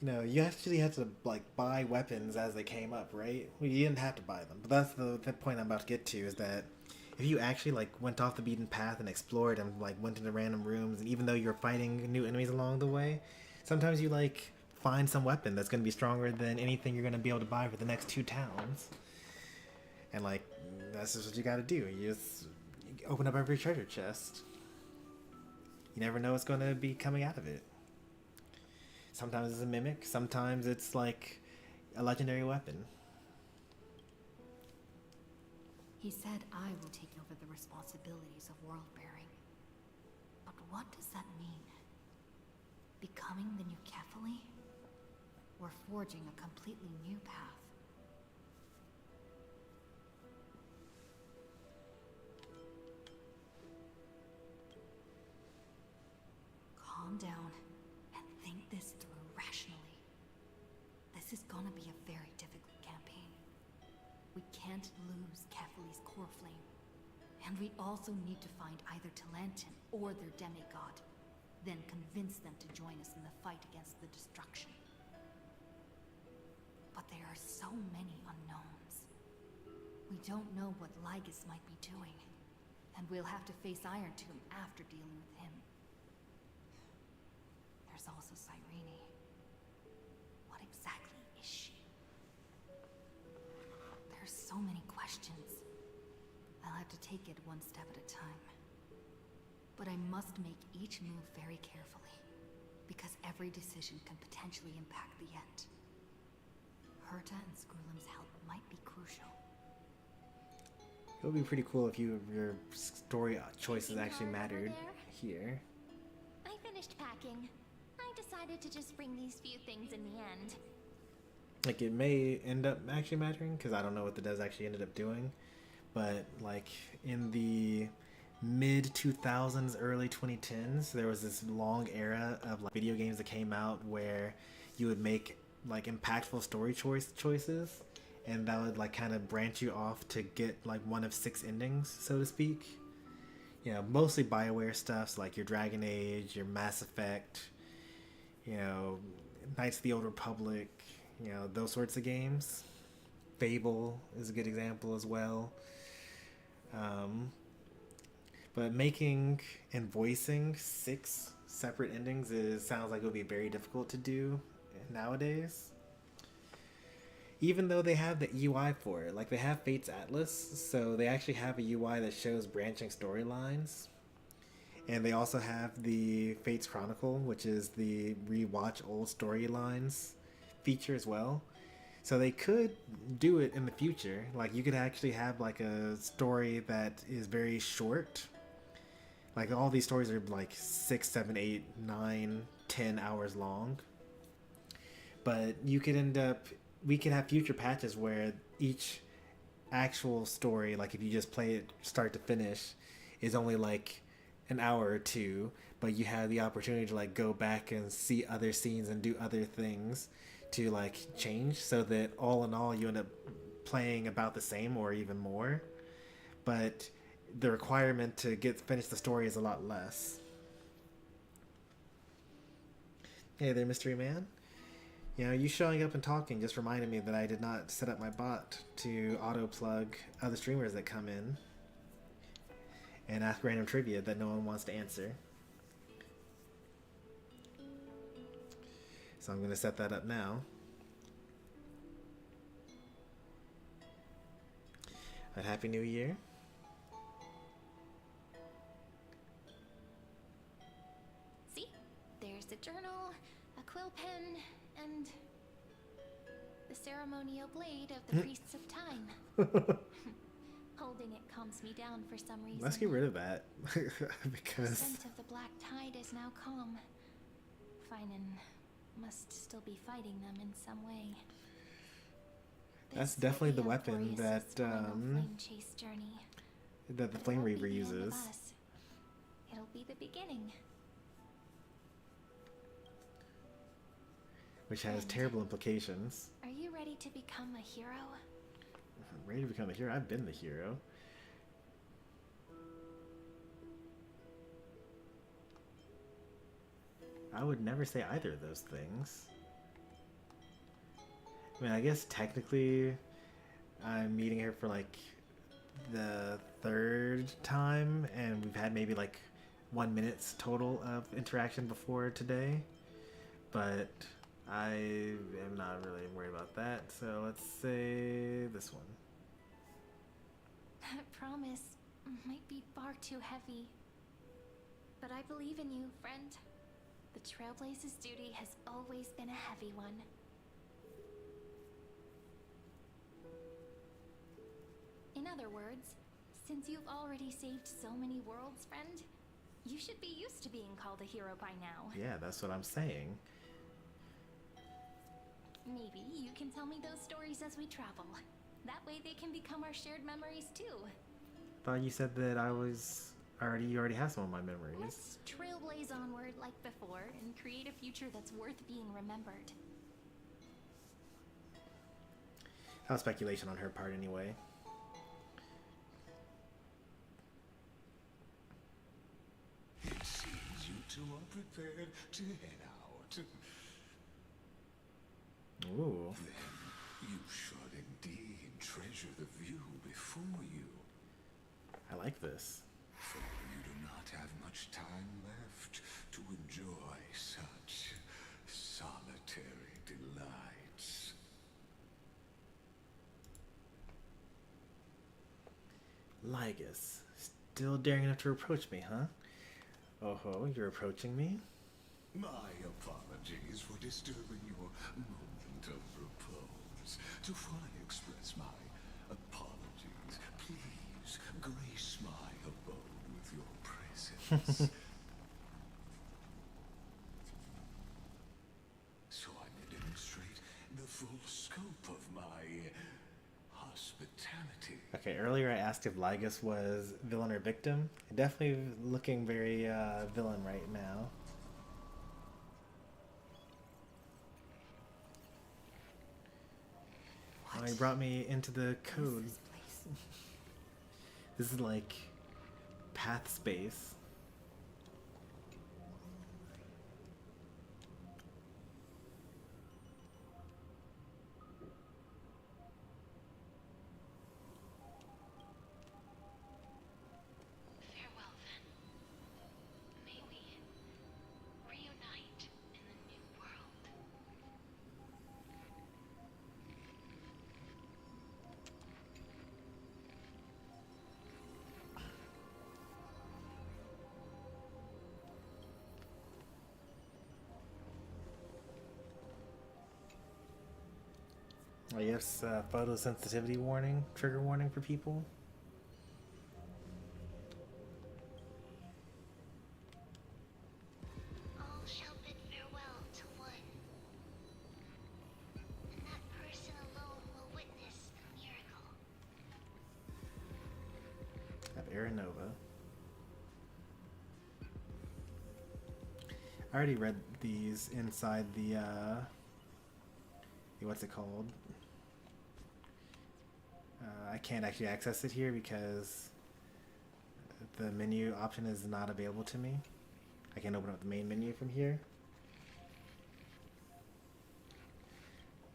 you know, you actually had to like buy weapons as they came up, right? Well, you didn't have to buy them, but that's the point I'm about to get to, is that if you actually like went off the beaten path and explored and like went into random rooms, and even though you're fighting new enemies along the way, sometimes you like find some weapon that's going to be stronger than anything you're going to be able to buy for the next 2 towns. And like, that's just what you got to do. You just open up every treasure chest. You never know what's going to be coming out of it. Sometimes it's a mimic, sometimes it's like a legendary weapon. He said I will take over the responsibilities of world bearing. But what does that mean? Becoming the new Kefali? Or forging a completely new path? Calm down and think this through rationally. This is gonna be a very difficult campaign. We can't lose Kefali's core flame. And we also need to find either Talantin or their demigod, then convince them to join us in the fight against the destruction. But there are so many unknowns. We don't know what Lygus might be doing, and we'll have to face Iron Tomb after dealing with him. There's also Cyrene. What exactly is she? There's so many questions. I'll have to take it one step at a time. But I must make each move very carefully, because every decision can potentially impact the end. Herta and Skrulum's help might be crucial. It would be pretty cool if your story choices actually mattered here. I finished packing. I decided to just bring these few things in the end. Like, it may end up actually mattering, because I don't know what the Des actually ended up doing. But, like, in the mid-2000s, early 2010s, there was this long era of like video games that came out where you would make like impactful story choices, and that would like kind of branch you off to get like one of 6 endings, so to speak. You know, mostly BioWare stuff, so like your Dragon Age, your Mass Effect, you know, Knights of the Old Republic, you know, those sorts of games. Fable is a good example as well. But making and voicing 6 separate endings sounds like it would be very difficult to do nowadays. Even though they have the UI for it, like they have Fate's Atlas, so they actually have a UI that shows branching storylines. And they also have the Fate's Chronicle, which is the rewatch old storylines feature as well. So they could do it in the future. Like you could actually have like a story that is very short. Like all these stories are like 6, 7, 8, 9, 10 hours long. But you could we could have future patches where each actual story, like if you just play it start to finish, is only like an hour or 2, but you have the opportunity to like go back and see other scenes and do other things to like change, so that all in all you end up playing about the same or even more, but the requirement to finish the story is a lot less. Hey there, Mystery Man. You know, you showing up and talking just reminded me that I did not set up my bot to auto plug other streamers that come in and ask random trivia that no one wants to answer. So I'm going to set that up now. A Happy New Year. See? There's a journal, a quill pen, and the ceremonial blade of the Priests of Time. Holding it calms me down for some reason. Let's get rid of that. The Because scent of the black tide is now calm. Finan must still be fighting them in some way. that's This definitely the will be weapon that Emporius' final flame chase journey. that the But it Flame won't be Reaver the end of uses. us. It'll be the beginning. Which has Friend. terrible implications. Are you ready to become a hero? Ready to become a hero? I've been the hero. I would never say either of those things. I mean, I guess technically I'm meeting her for like the third time, and we've had maybe like 1 minute total of interaction before today. But I am not really worried about that, so let's say this one. That promise might be far too heavy. But I believe in you, friend. The Trailblaze's duty has always been a heavy one. In other words, since you've already saved so many worlds, friend, you should be used to being called a hero by now. Yeah, that's what I'm saying. Maybe you can tell me those stories as we travel. That way they can become our shared memories too. Thought you said that you already have some of my memories. Let's trailblaze onward like before and create a future that's worth being remembered. That was speculation on her part anyway. It seems you two are prepared to head out. Ooh. Then you should indeed treasure the view before you. I like this. For you do not have much time left to enjoy such solitary delights. Lygus. Still daring enough to approach me, huh? Oh ho, you're approaching me? My apologies for disturbing your moment of repose. To fully express my apologies, please grace my abode with your presence. So I may demonstrate the full scope of my hospitality. Okay, earlier I asked if Lygus was villain or victim. Definitely looking very villain right now. Oh, he brought me into the code. This place. This is like path space. Farewell then. May we reunite in the new world. I guess photosensitivity warning, trigger warning for people. All shall bid farewell to one. And that person alone will witness the miracle. I have Aranova. I already read these inside the what's it called? I can't actually access it here because the menu option is not available to me. I can't open up the main menu from here.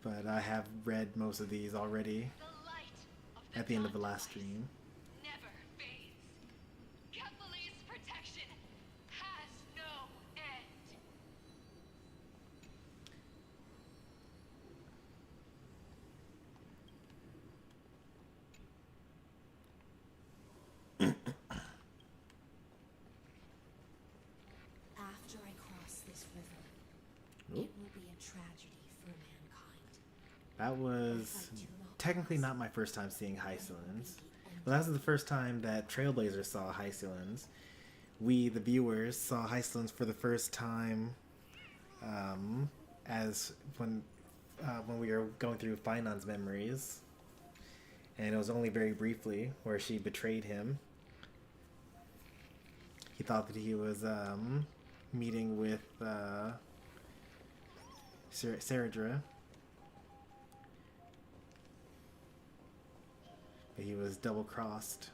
But I have read most of these already The light of at the end of the dawn last stream. never fades. Kepalee's protection has no end. After I cross this river, Oop. it will be a tragedy for mankind. That was technically not my first time seeing Hycelins. Well, that was the first time that Trailblazers saw Hycelins. We, the viewers, saw Hycelins for the first time as when we were going through Finon's memories. And it was only very briefly where she betrayed him. He thought that he was meeting with Saradra. But he was double-crossed.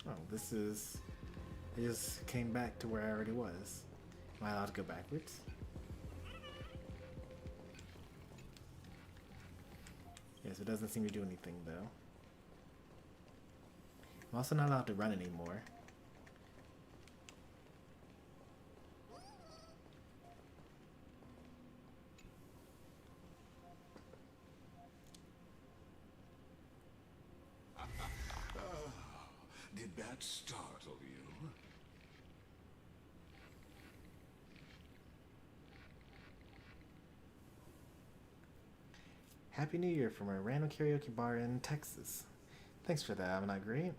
Oh, this is... I just came back to where I already was. Am I allowed to go backwards? Yes, it doesn't seem to do anything though. I'm also not allowed to run anymore. Did that startle you? Happy New Year from a random karaoke bar in Texas. Thanks for that, I'm not great.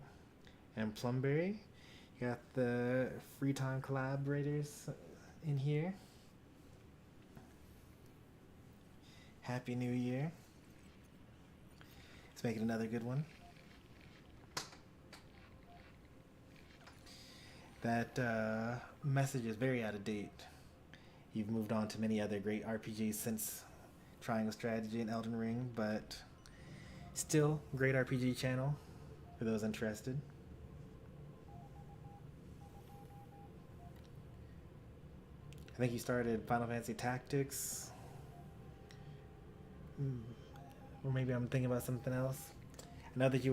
And Plumberry, you got the free time collaborators in here. Happy New Year. Let's make it another good one. That message is very out of date. You've moved on to many other great RPGs since Triangle Strategy and Elden Ring, but still, great RPG channel for those interested. I think you started Final Fantasy Tactics. Or maybe I'm thinking about something else. I know that we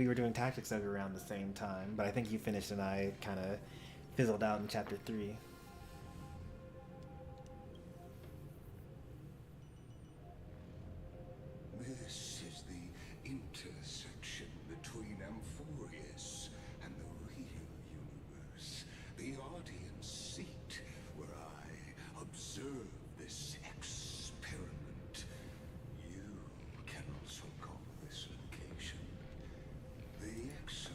were doing Tactics Ogre around the same time, but I think you finished and I kind of fizzled out in chapter 3. This is the intersection between Amphorius and the real universe. The audience seat where I observe this experiment. You can also call this location the Exo.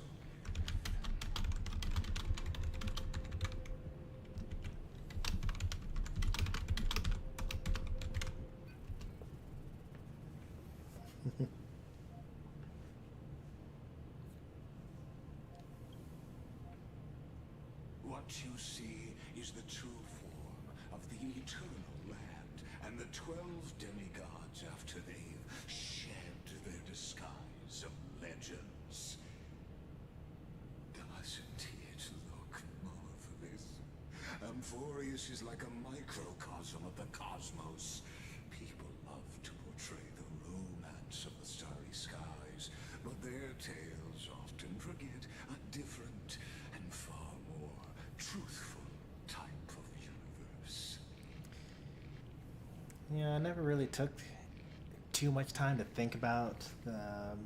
What you see is the true form of the eternal land and the 12 demigods after they've shed their disguise of legends. Doesn't it look marvelous? Amphorius is like a microcosm of the cosmos. People love to portray the romance of the starry skies, but their tales often forget a different and far more truthful type of universe. Yeah, I never really took too much time to think about the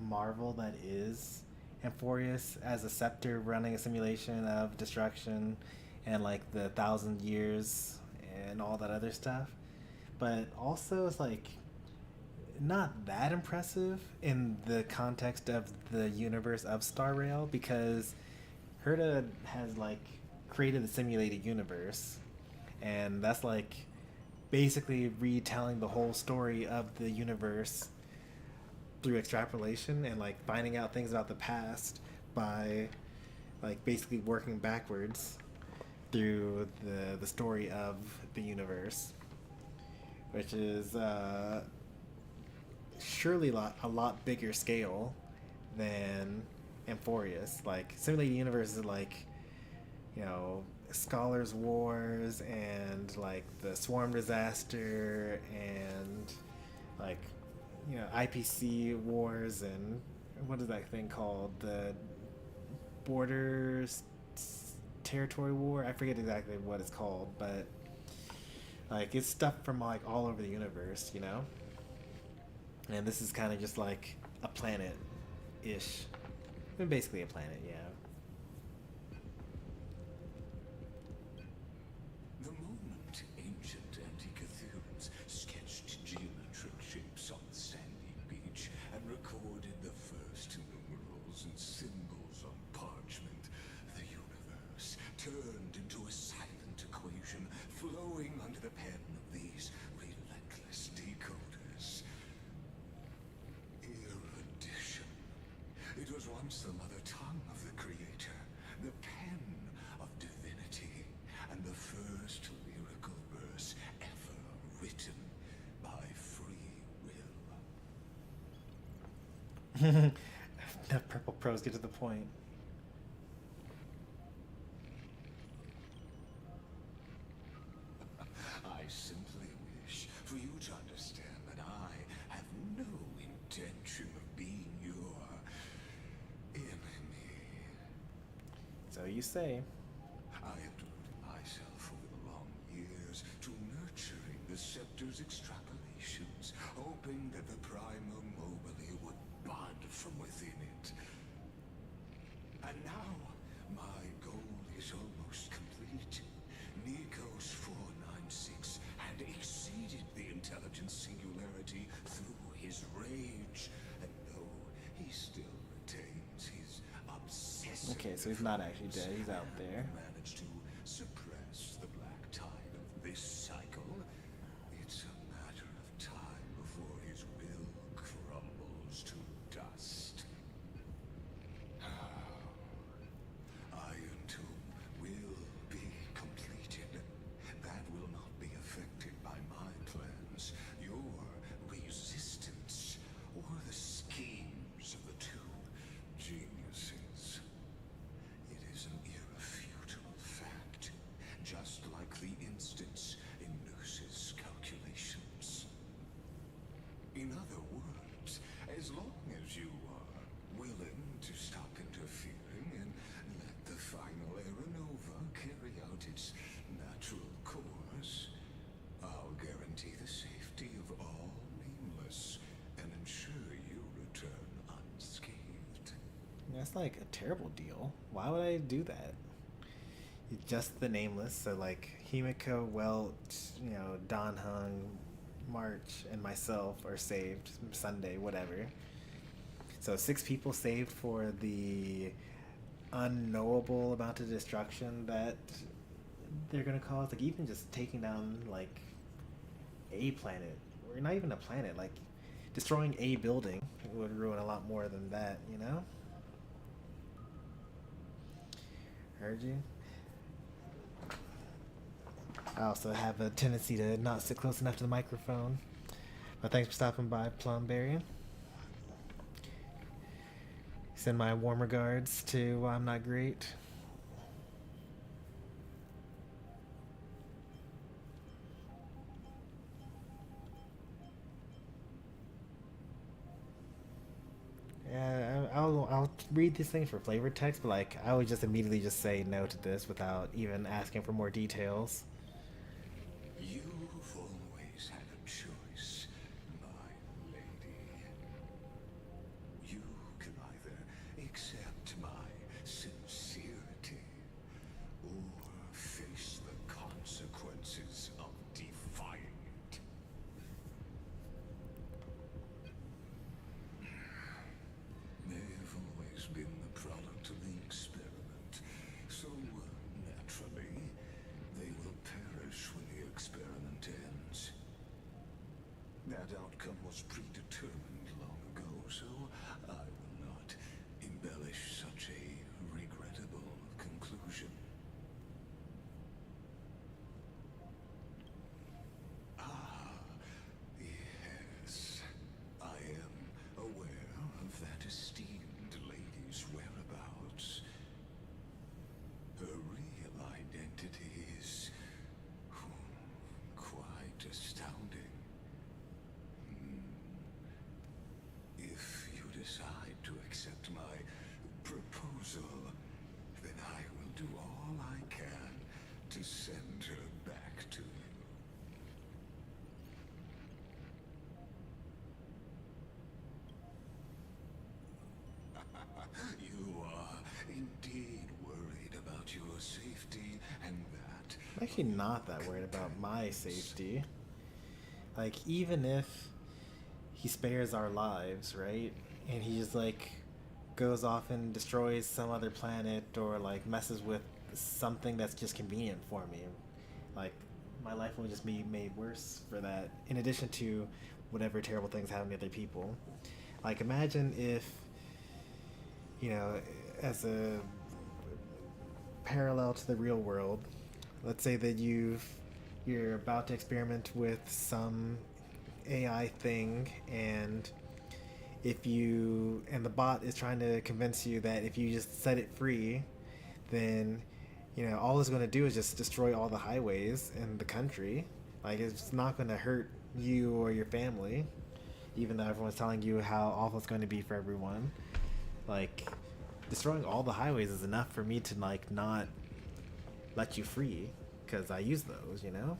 marvel that is Amphorius as a scepter running a simulation of destruction and like the 1,000 years and all that other stuff. But also it's like not that impressive in the context of the universe of Star Rail, because Herta has like created the simulated universe, and that's like basically retelling the whole story of the universe through extrapolation and like finding out things about the past by like basically working backwards through the story of the universe, which is surely a lot bigger scale than Amphorius. Like simulated universe is like, you know, Scholars Wars and like the Swarm Disaster and like, you know, IPC Wars and what is that thing called? The Borders Territory War? I forget exactly what it's called, but like it's stuff from like all over the universe, you know? And this is kind of just like a planet-ish. I mean, basically a planet, yeah. The moment ancient Antikytherians sketched geometric shapes on the sandy beach and recorded the first numerals and symbols on parchment, the universe turned into a silent equation flowing under the pen of these relentless decoders. Erudition. It was once the mother tongue of the creator, the pen of divinity, and the first lyrical verse ever written by free will. The purple pros get to the point. you say. I have devoted myself over the long years to nurturing the scepter's extrapolations, hoping that the Prima Mobile would bud from within it. And now, my goal is almost complete. Nikos 496 had exceeded the intelligence singularity through his rage, and though he still retains his obsessive... Okay, so he's not actually dead, he's out there. ...managed to suppress the black tide of this cycle. It's a matter of time before his will crumbles to dust. Iron Tomb will be completed. That will not be affected by my plans, your resistance, or the schemes of the two geniuses. It is an irrefutable fact, just like the instance in Noose's calculations. In other words, as long as you are willing to stop interfering and let the final Aeronova carry out its natural course, I'll guarantee the safety of all nameless and ensure you return unscathed. That's like a terrible deal. Why would I do that? Just the nameless, so like Himiko, Welt, you know, Don Hung, March, and myself are saved. Sunday, whatever. So 6 people saved for the unknowable amount of destruction that they're gonna cause. Like even just taking down like a planet, or not even a planet, like destroying a building would ruin a lot more than that, you know? Heard you. I also have a tendency to not sit close enough to the microphone. But thanks for stopping by, Plumberry. Send my warm regards to I'm Not Great. Yeah, I'll read these things for flavor text, but like I would just immediately just say no to this without even asking for more details. You've always had a choice, my lady. You can either accept my sincerity or face the consequences of defying it. They've always been the product of the experiment, so naturally, they will perish when the experiment ends. That outcome was predetermined long ago, so I will not embellish such a regrettable conclusion. Ah, yes. I am aware of that esteemed lady's whereabouts. Her real identity is quite astounding. If you decide to accept my proposal, then I will do all I can to send her back to you. You are indeed worried about your safety, and that... I'm actually not that worried about my safety. Like, even if he spares our lives, right? And he just, like, goes off and destroys some other planet or, like, messes with something that's just convenient for me. Like, my life will just be made worse for that, in addition to whatever terrible things happen to other people. Like, imagine if, you know, as a parallel to the real world, let's say that you're about to experiment with some AI thing, and the bot is trying to convince you that if you just set it free, then, you know, all it's going to do is just destroy all the highways in the country. Like, it's not going to hurt you or your family, even though everyone's telling you how awful it's going to be for everyone. Like, destroying all the highways is enough for me to like not let you free, because I use those, you know?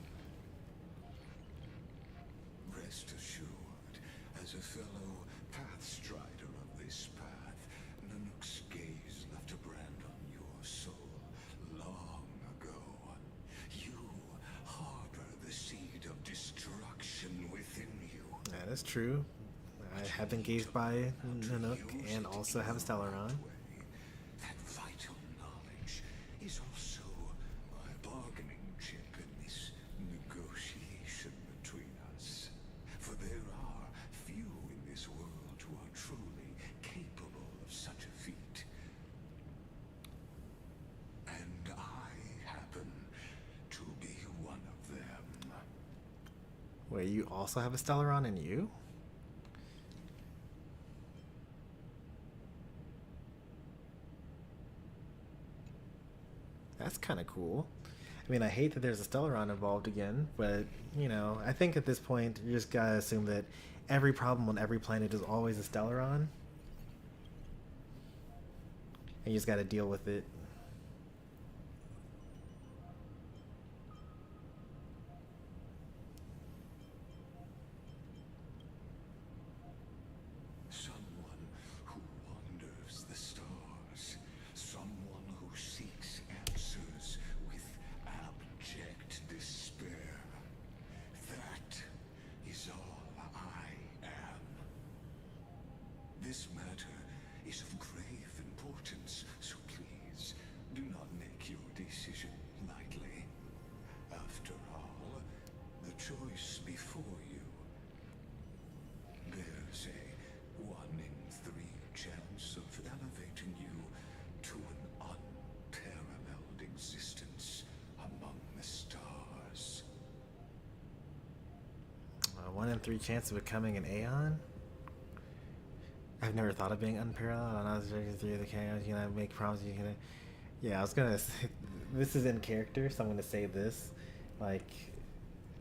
Rest assured, as a fellow pathstrider of this path, Nanook's gaze left a brand on your soul long ago. You harbor the seed of destruction within you. That is true. I have been gazed by Nanook and also have a Stellaron. That vital knowledge is also my bargaining chip in this negotiation between us. For there are few in this world who are truly capable of such a feat. And I happen to be one of them. Wait, you also have a Stellaron in you? That's kind of cool. I mean, I hate that there's a Stellaron involved again, but, you know, I think at this point, you just gotta assume that every problem on every planet is always a Stellaron. And you just gotta deal with it. Someone who wanders the stars. Someone who seeks answers with abject despair. That is all I am. This matter is of grave importance, so please do not make your decision lightly. After all, the choice before you bears a 1 in 3 chance of elevating you to an unparalleled existence among the stars. 1 in 3 chance of becoming an Aeon? I've never thought of being unparalleled. I was drinking through the chaos. You know, make promises. You can. Yeah, I was gonna say, this is in character, so I'm gonna say this. Like,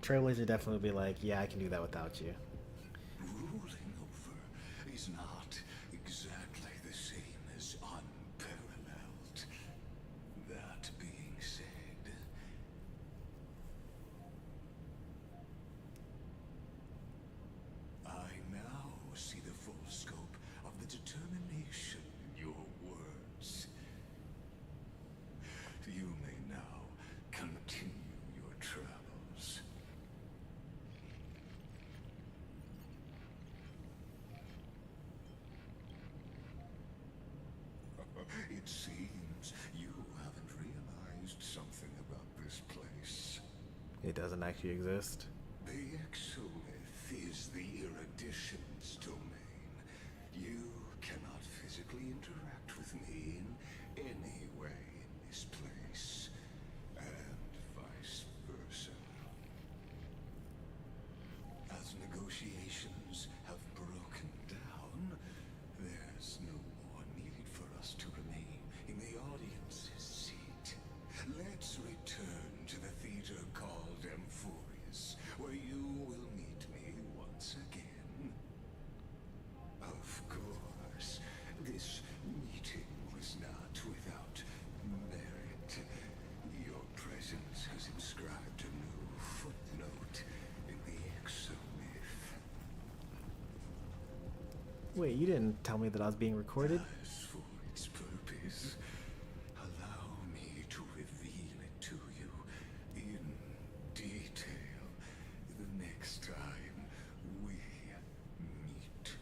Trailblazer definitely would be like, yeah, I can do that without you. Ruling over is not exactly the same as unparalleled. That being said, I now see the full scope of the determination in your words. You may now continue your travels. It seems you haven't realized something about this place. It doesn't actually exist. The Exolith is the Erudition's domain. You cannot physically interact with me in any way in this place, and vice versa. As negotiations have broken down, there's no more need for us to remain in the audience's seat. Let's return to the theater called Amphorius, where you will meet me once again. Of course, this meeting was not without merit. Your presence has inscribed a new footnote in the Exomyth. Wait, you didn't tell me that I was being recorded? As for its purpose, allow me to reveal it to you in detail the next time we meet.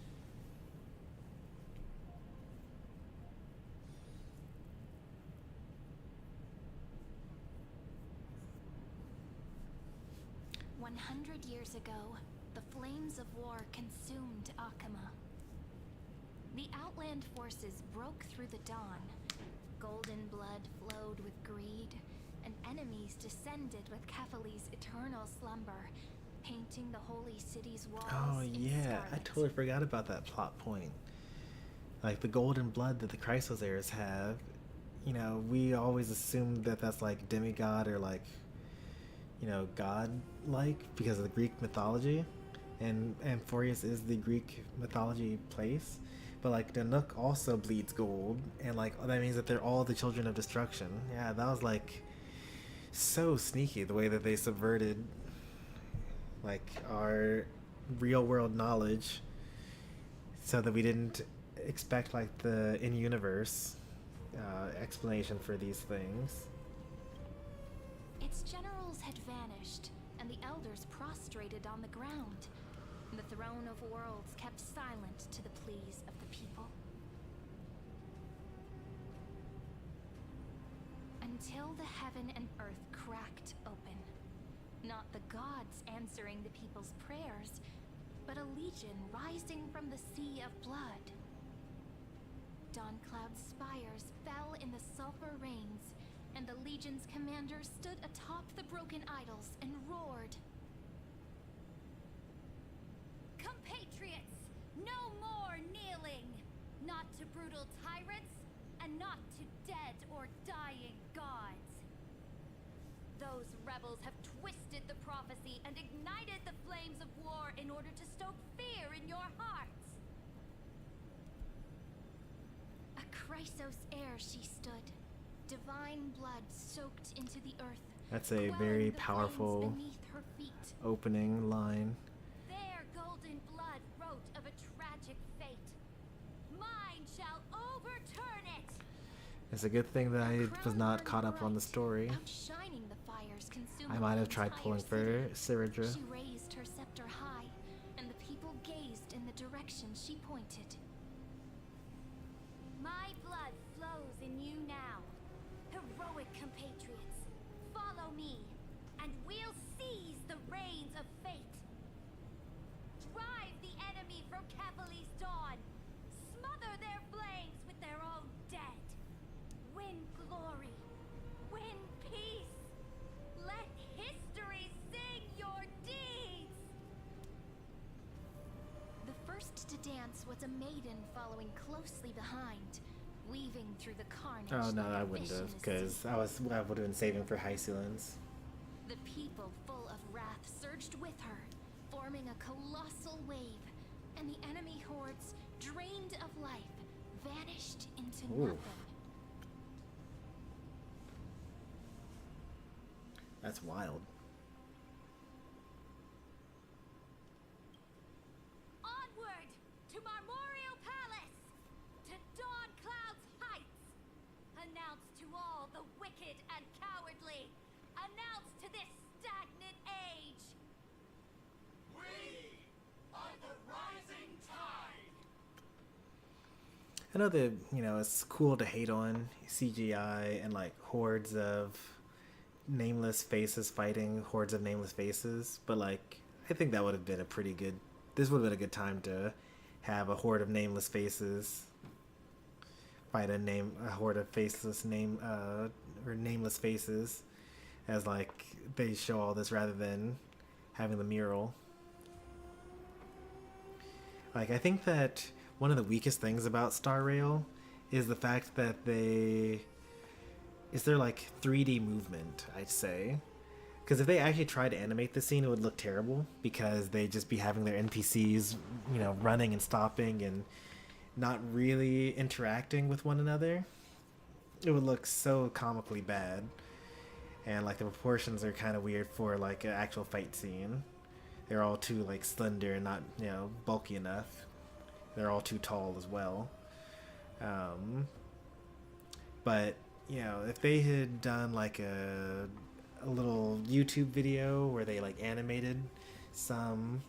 "100 years ago, the flames of war consumed Akama. The Outland forces broke through the dawn. Golden blood flowed with greed, and enemies descended with Kefali's eternal slumber, painting the holy city's walls Oh in yeah, I scarlet. totally forgot about that plot point. Like the golden blood that the Chrysos heirs have, you know, we always assume that that's like demigod or like, you know, god-like because of the Greek mythology, and Amphorius is the Greek mythology place. But like the Nook also bleeds gold, and like that means that they're all the children of destruction. Yeah, that was like so sneaky the way that they subverted like our real world knowledge, so that we didn't expect like the in-universe explanation for these things. Its generals had vanished, and the elders prostrated on the ground. The throne of worlds kept silent to the pleas of the people. Until the heaven and earth cracked open. Not the gods answering the people's prayers, but a legion rising from the sea of blood. Dawncloud's spires fell in the sulfur rains, and the legion's commander stood atop the broken idols and roared. Compatriots, no more kneeling! Not to brutal tyrants, and not to dead or dying gods. Those rebels have twisted the prophecy and ignited the flames of war in order to stoke fear in your hearts. A Chrysos heir she stood, divine blood soaked into the earth. That's a very powerful beneath her feet. opening line. Their golden blood wrote of a tragic fate. Mine shall overturn it. It's a good thing that I was not caught up on the story. Outshining the fires consuming I might have the tried entire pulling for city. Ciridra. She raised her scepter high, and the people gazed in the direction she pointed. My blood flows in you now. Heroic compatriots, follow me, and we'll seize the reins of fate. Drive the enemy from Kepali's dawn. Smother their flames with their own dead. Win glory. Win peace. Let history sing your deeds. The first to dance was a maiden following closely behind, weaving through the carnage. Oh no, like a I wouldn't have, vicious because sea. I would have been saving for Hycealans. The people, full of wrath, surged with her, forming a colossal wave, and the enemy hordes, drained of life, vanished into Ooh. nothing. That's wild. Onward to Marmoreal Palace, to Dawncloud's heights. Announce to all the wicked and cowardly. Announce to this stagnant age. We are the rising tide. I know that, you know, it's cool to hate on CGI and like hordes of nameless faces fighting hordes of nameless faces, but like I think that would have been this would have been a good time to have a horde of nameless faces fight a horde of faceless or nameless faces, as like they show all this rather than having the mural. Like I think that one of the weakest things about Star Rail is the fact that is there like 3D movement, I'd say. Because if they actually tried to animate the scene, it would look terrible, because they'd just be having their NPCs, you know, running and stopping and not really interacting with one another. It would look so comically bad. And like the proportions are kind of weird for like an actual fight scene. They're all too like slender and not, you know, bulky enough. They're all too tall as well. But you know, if they had done like a little YouTube video where they like animated some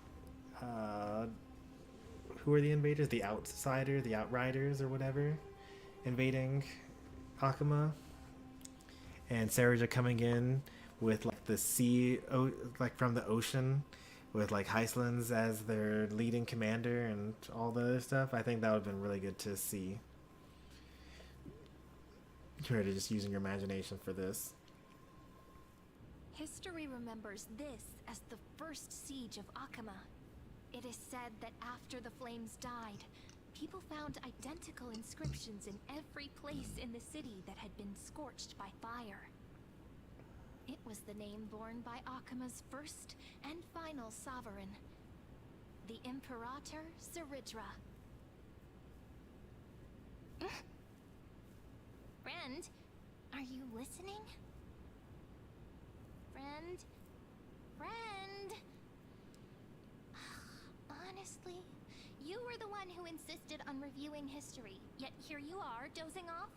who are the invaders? The Outsider, the Outriders or whatever, invading Akuma, and Sarja coming in with like the like from the ocean, with like Hycealans as their leading commander and all the other stuff. I think that would have been really good to see. Compared to just using your imagination for this. History remembers this as the first siege of Akama. It is said that after the flames died, people found identical inscriptions in every place in the city that had been scorched by fire. It was the name borne by Akama's first and final sovereign, the Imperator Ciridra. Friend, are you listening? Friend? Friend? Honestly, you were the one who insisted on reviewing history, yet here you are, dozing off?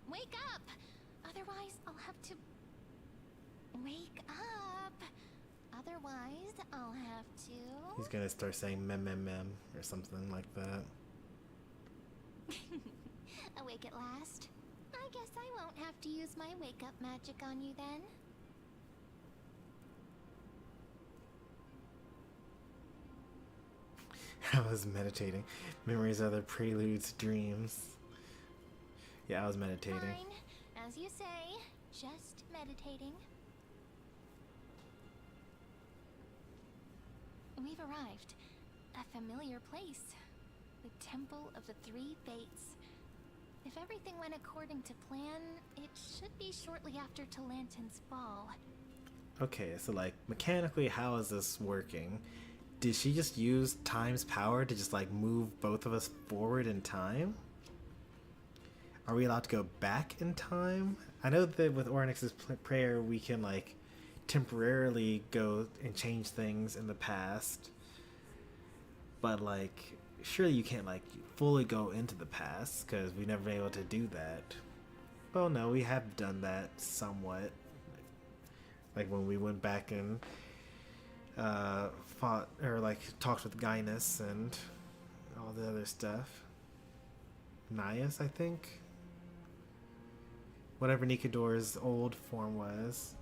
Wake up! Otherwise, I'll have to... Wake up! Otherwise, I'll have to... He's gonna start saying mem mem mem or something like that. Awake at last? I guess I won't have to use my wake-up magic on you then. I was meditating. Memories are the preludes to dreams. Yeah, I was meditating. Fine. As you say, just meditating. We've arrived. A familiar place. The Temple of the Three Fates. If everything went according to plan, it should be shortly after Talantin's fall. Okay, so like mechanically, how is this working? Did she just use time's power to just like move both of us forward in time? Are we allowed to go back in time? I know that with Ornyx's prayer, we can like temporarily go and change things in the past, but like surely you can't like fully go into the past because we've never been able to do that. Well, no, we have done that somewhat, like when we went back and fought or like talked with Gaius and all the other stuff. Nias, I think. Whatever Nikador's old form was.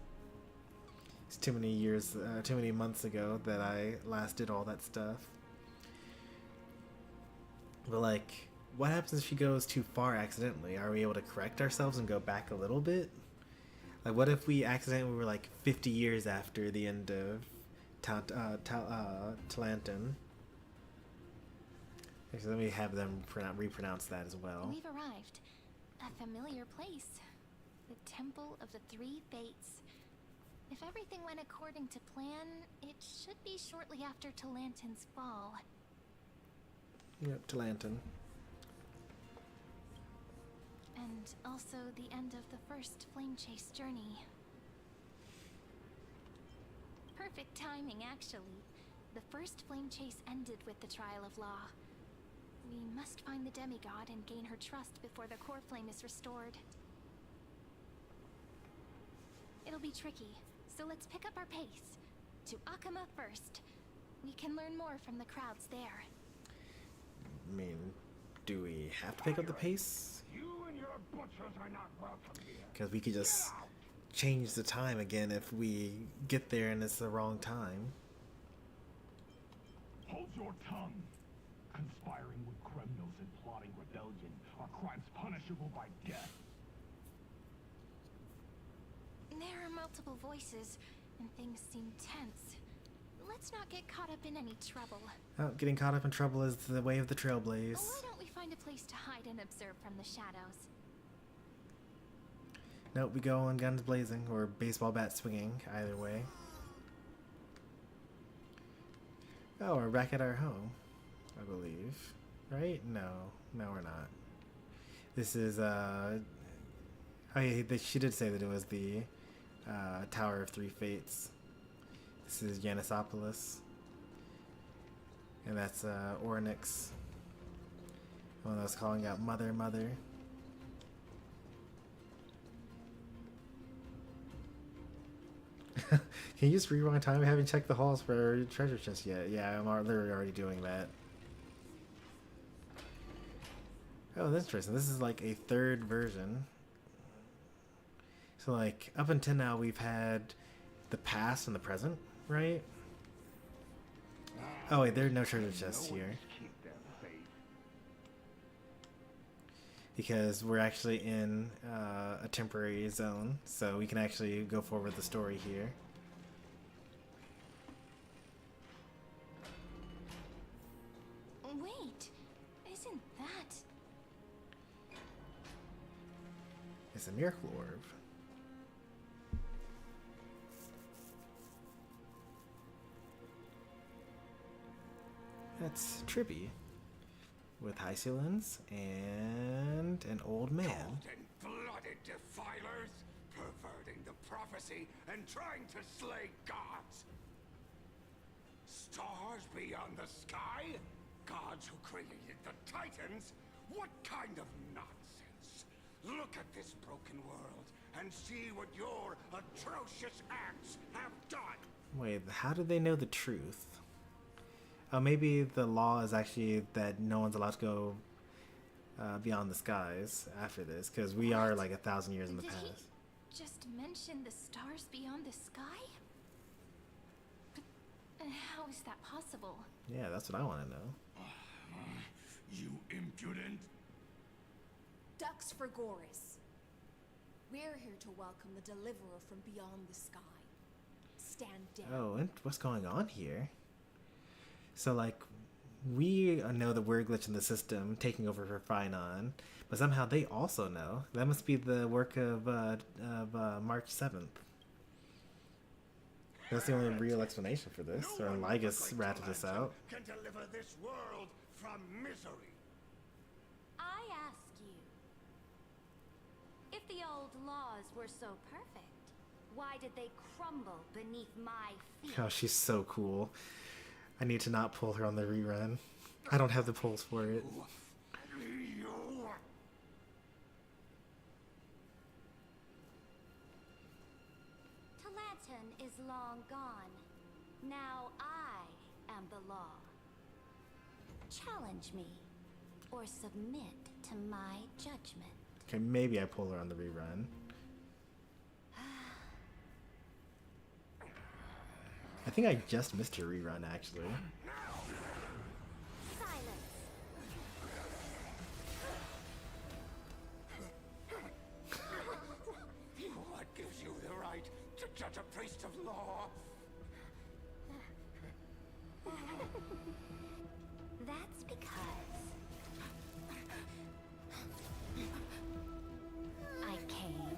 It's too many years, too many months ago that I last did all that stuff. But like, what happens if she goes too far accidentally? Are we able to correct ourselves and go back a little bit? Like, what if we accidentally were like 50 years after the end of Talantin? So let me have them repronounce that as well. We've arrived. A familiar place. The Temple of the Three Fates. If everything went according to plan, it should be shortly after Talantin's fall. Yep, Talantin. And also the end of the first flame chase journey. Perfect timing, actually. The first flame chase ended with the trial of law. We must find the demigod and gain her trust before the core flame is restored. It'll be tricky, so let's pick up our pace. To Akama first. We can learn more from the crowds there. I mean, do we have to pick up the pace? You and your butchers are not welcome here. Because we could just change the time again if we get there and it's the wrong time. Hold your tongue. Conspiring with criminals and plotting rebellion are crimes punishable by death. There are multiple voices, and things seem tense. Let's not get caught up in any trouble. Oh, getting caught up in trouble is the way of the trailblaze. Why don't we find a place to hide and observe from the shadows? Nope, we go on guns blazing or baseball bat swinging, either way. Oh, we're back at our home, I believe. Right? No, we're not. This is, oh yeah, she did say that it was the Tower of Three Fates. This is Yanisopolis. And that's Ornyx. One that was calling out Mother, Mother. Can you just rewind time? I haven't checked the halls for treasure chest yet. Yeah, I'm literally already doing that. Oh, that's interesting. This is like a third version. So like up until now we've had the past and the present, right? Oh wait, there are no treasure chests here. Because we're actually in a temporary zone, so we can actually go forward with the story here. Wait, isn't that... It's a miracle orb. That's trippy. With high ceilings and an old man. Cold and blooded defilers, perverting the prophecy and trying to slay gods. Stars beyond the sky? Gods who created the Titans? What kind of nonsense? Look at this broken world and see what your atrocious acts have done. Wait, how do they know the truth? Oh, maybe the law is actually that no one's allowed to go beyond the skies after this, because we are like 1,000 years in the Did past. he just mention the stars beyond the sky? But how is that possible? Yeah, that's what I want to know. You impudent. Dux for Goris. We're here to welcome the deliverer from beyond the sky. Stand down. Oh, and what's going on here? So, like, we know that we're glitching the system, taking over for Finon, but somehow they also know. That must be the work of March 7th. That's the only real explanation for this. No Or one Lygus but great ratted this Lantern out. can deliver this world from misery. I ask you, if the old laws were so perfect, why did they crumble beneath my feet? Oh, she's so cool. I need to not pull her on the rerun. I don't have the pulls for it. You. Lantern is long gone. Now I am the law. Challenge me, or submit to my judgment. Okay, maybe I pull her on the rerun. I think I just missed her rerun, actually. Silence. What gives you the right to judge a priest of law? That's because I came,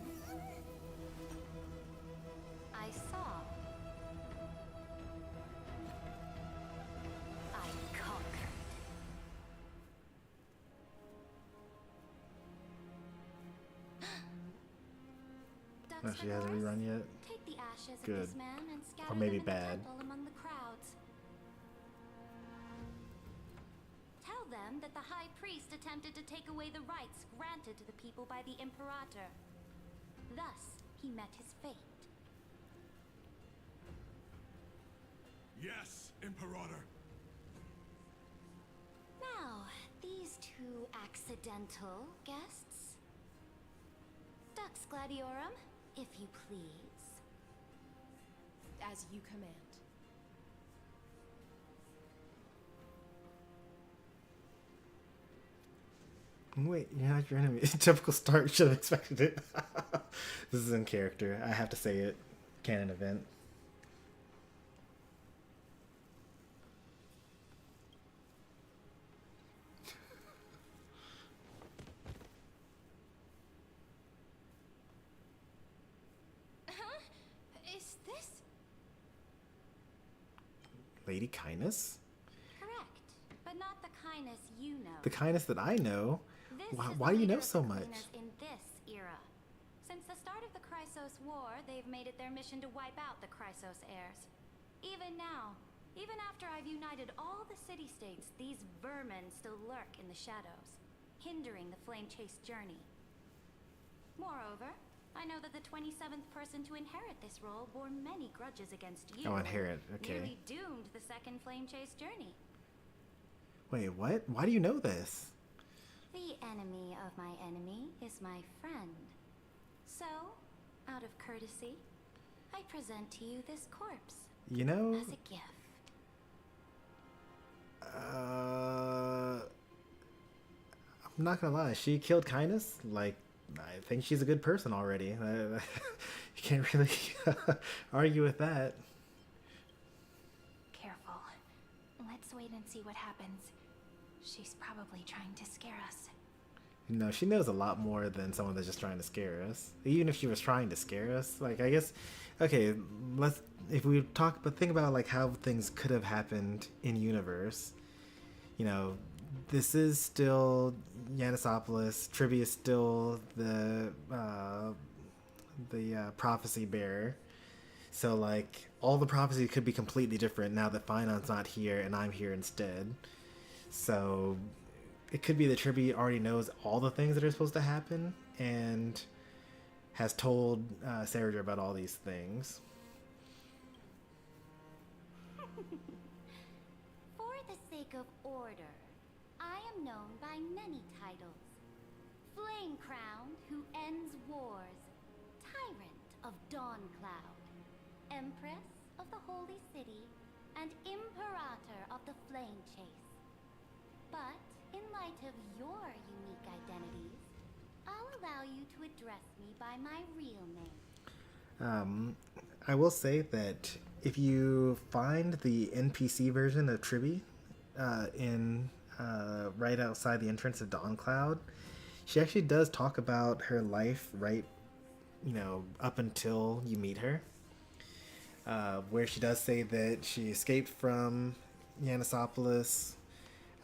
I saw, I conquered. Oh, she hasn't rerun yet? Take the ashes Good. of this man and scatter maybe them in bad. the temple among the crowds. Tell them that the high priest attempted to take away the rights granted to the people by the Imperator. Thus, he met his fate. Yes, Imperator. Now, these two accidental guests. Dux Gladiorum, if you please. As you command. Wait, you're not your enemy. Typical start. Should have expected it. This is in character. I have to say it. Canon event. Is this? Lady Kindness? Correct, but not the kindness you know. The kindness that I know? This Why, is why the do you know leader of so the much? Cleaners in this era. Since the start of the Chrysos War, they've made it their mission to wipe out the Chrysos heirs. Even now, even after I've united all the city-states, these vermin still lurk in the shadows, hindering the flame-chased journey. Moreover, I know that the 27th person to inherit this role bore many grudges against you. Oh, inherit. Okay. Nearly doomed the second flame-chased journey. Wait, what? Why do you know this? The enemy of my enemy is my friend. So, out of courtesy, I present to you this corpse You know, as a gift. I'm not gonna lie. She killed Kindness. Like, I think she's a good person already. You can't really argue with that. Careful. Let's wait and see what happens. She's probably trying to scare us. No, she knows a lot more than someone that's just trying to scare us. Even if she was trying to scare us, like, I guess, okay, if we talk, but think about like how things could have happened in universe. You know, this is still Yanisopoulos. Trivia is still the prophecy bearer. So like all the prophecy could be completely different now that Finon's not here and I'm here instead. So it could be that Trivia already knows all the things that are supposed to happen and has told Sarah about all these things. For the sake of order, I am known by many titles. Flame Crown, who ends wars. Tyrant of Dawncloud. Empress of the Holy City. And Imperator of the Flame Chase. But, in light of your unique identities, I'll allow you to address me by my real name. I will say that if you find the NPC version of Tribby in right outside the entrance of Dawncloud, she actually does talk about her life right, up until you meet her. Where she does say that she escaped from Yanisopoulos,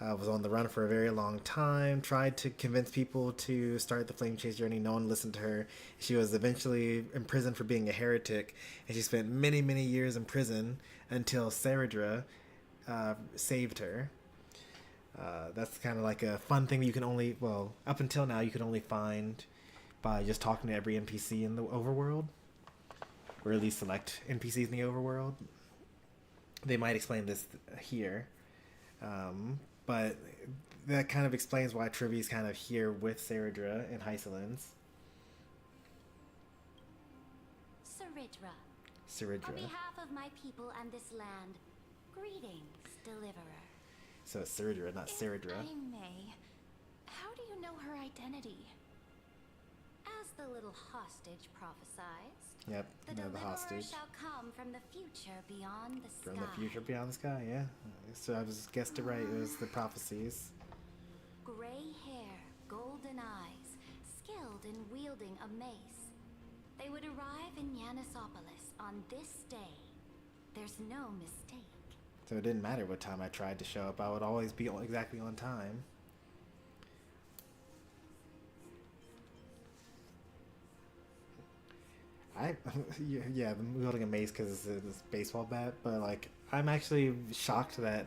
was on the run for a very long time, tried to convince people to start the Flame Chase journey. No one listened to her. She was eventually imprisoned for being a heretic, and she spent many, many years in prison until Saradra saved her. That's kind of like a fun thing that you can only, up until now, you can only find by just talking to every NPC in the overworld, or at least select NPCs in the overworld. They might explain this here. But that kind of explains why Trivia's kind of here with Saradra and Hysolins. Saridra. On behalf of my people and this land, greetings, Deliverer. So it's Saridra, not Saradra. If I may, how do you know her identity? As the little hostage prophesies, Yep, the the Deliverer hostage. shall come from the future beyond the sky. From the future beyond the sky, yeah. So I just guessed it right. It was the prophecies. Gray hair, golden eyes, skilled in wielding a mace. They would arrive in Yanisopoulos on this day. There's no mistake. So it didn't matter what time I tried to show up. I would always be exactly on time. Yeah, I'm wielding a mace because it's this baseball bat, but like I'm actually shocked that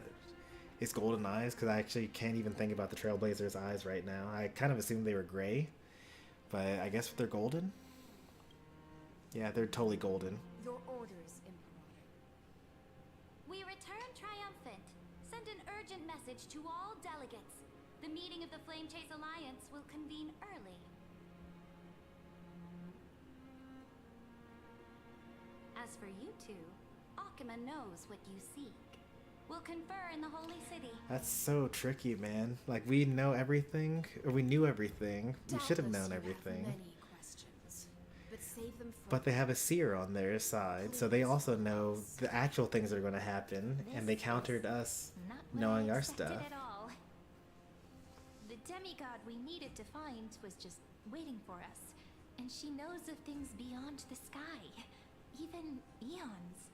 it's golden eyes because I actually can't even think about the Trailblazer's eyes right now. I kind of assumed they were gray, but I guess they're golden. Yeah, they're totally golden. Your orders, Imperator. We return triumphant. Send an urgent message to all delegates. The meeting of the Flame Chase Alliance will convene early. As for you two, Akima knows what you seek. We'll confer in the Holy City. That's so tricky, man. Like we know everything, or we knew everything. We should have known everything. Many questions, but save them for But they have a seer on their side, so they also know the actual things that are going to happen, and they countered us Not what knowing I our expected stuff. at all. The demigod we needed to find was just waiting for us, and she knows of things beyond the sky, even eons.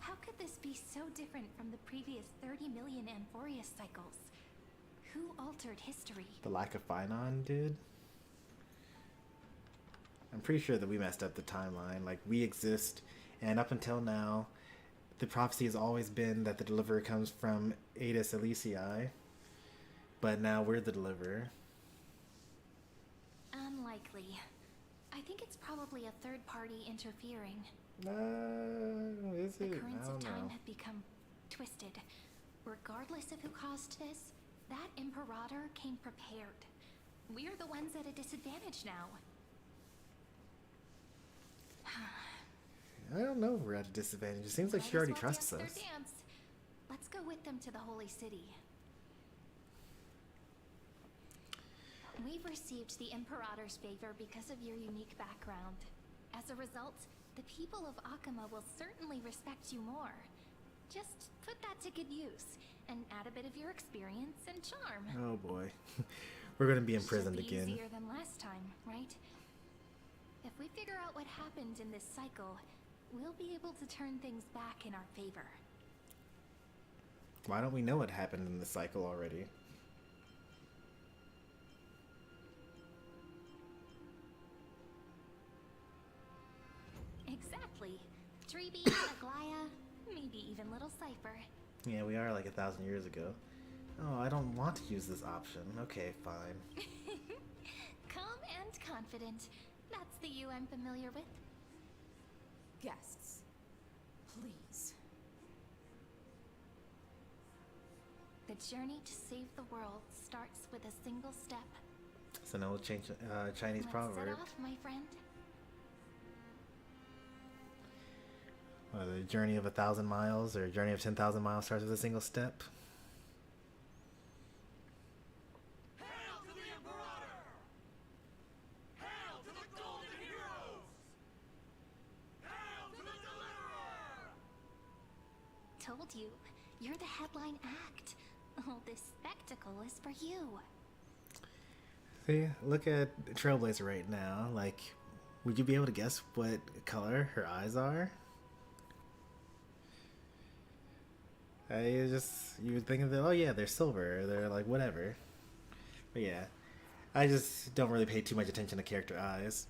How could this be so different from the previous 30 million Amphorius cycles? Who altered history? The lack of Finon did. I'm pretty sure that we messed up the timeline. Like, we exist, and up until now, the prophecy has always been that the Deliverer comes from Adis Elysiae, but now we're the Deliverer. Unlikely. I think it's probably a third party interfering. Is The it? currents I of don't time know. have become twisted. Regardless of who caused this, that Imperator came prepared. We're the ones at a disadvantage now. I don't know if we're at a disadvantage. It seems like she Might as already well trusts dance us. their dance. Let's go with them to the Holy City. We've received the Imperator's favor because of your unique background. As a result, the people of Akima will certainly respect you more. Just put that to good use, and add a bit of your experience and charm. Oh boy. We're gonna be imprisoned Should be again. easier than last time, right? If we figure out what happened in this cycle, we'll be able to turn things back in our favor. Why don't we know what happened in the cycle already? Exactly. Treeby, Aglaya, maybe even little Cypher. Yeah, we are like 1,000 years ago. Oh, I don't want to use this option. Okay, fine. Calm and confident. That's the you I'm familiar with. Guests, please. The journey to save the world starts with a single step. It's an old Chinese Let's proverb. set off, my friend. The journey of 1,000 miles or journey of 10,000 miles starts with a single step. Hail to the Imperator! Hail to the Golden Heroes! Hail to the Deliverer! Told you, you're the headline act. All this spectacle is for you. See, look at Trailblazer right now. Like, would you be able to guess what color her eyes are? You would think of them, oh yeah, they're silver, they're like whatever. But yeah, I just don't really pay too much attention to character eyes.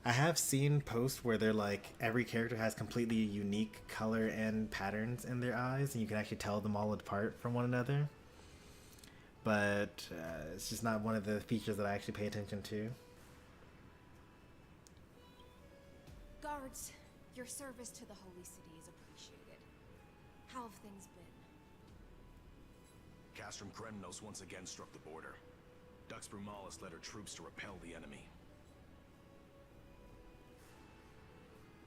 I have seen posts where they're like, every character has completely unique color and patterns in their eyes, and you can actually tell them all apart from one another. But it's just not one of the features that I actually pay attention to. Guards, your service to the Holy City is appreciated. How have things been? Castrum Kremnos once again struck the border. Dux Brumalis led her troops to repel the enemy.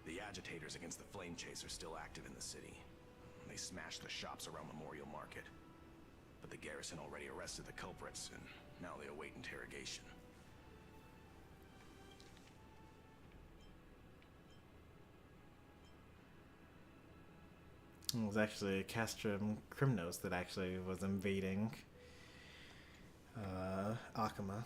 The agitators against the Flame Chase are still active in the city. They smashed the shops around Memorial Market. But the garrison already arrested the culprits, and now they await interrogation. It was actually Castrum Kremnos that actually was invading Akama.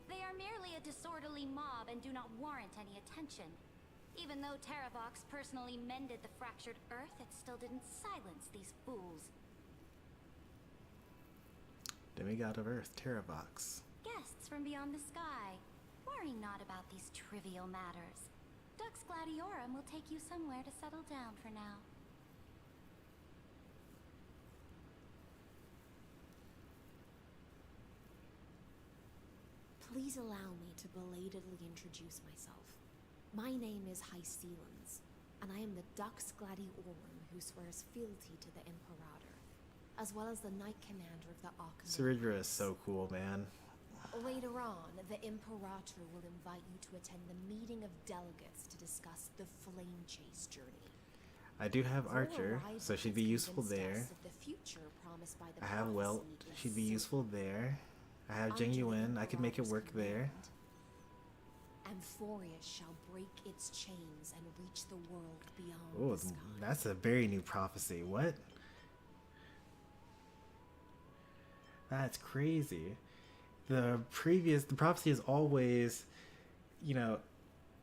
They are merely a disorderly mob and do not warrant any attention. Even though Terravox personally mended the fractured earth, it still didn't silence these fools. Demigod of Earth, Terravox. Guests from beyond the sky. Worry not about these trivial matters. Dux Gladiorum will take you somewhere to settle down for now. Please allow me to belatedly introduce myself. My name is Hycelans, and I am the Dux Gladiorum who swears fealty to the Imperator, as well as the Knight Commander of the Arkham. Ceridra is so cool, man. Later on, the Imperator will invite you to attend the meeting of delegates to discuss the Flame Chase journey. I do have Your Archer, arrival so she'd has be useful convinced there. us of the future promised by the I have Welt, prophecy in she'd be useful there. I have Under the Genuine, I could make it Imperator's work there. command, Amphorius shall break its chains and reach the world beyond Oh, the sky. that's a very new prophecy. What? That's crazy. The prophecy is always,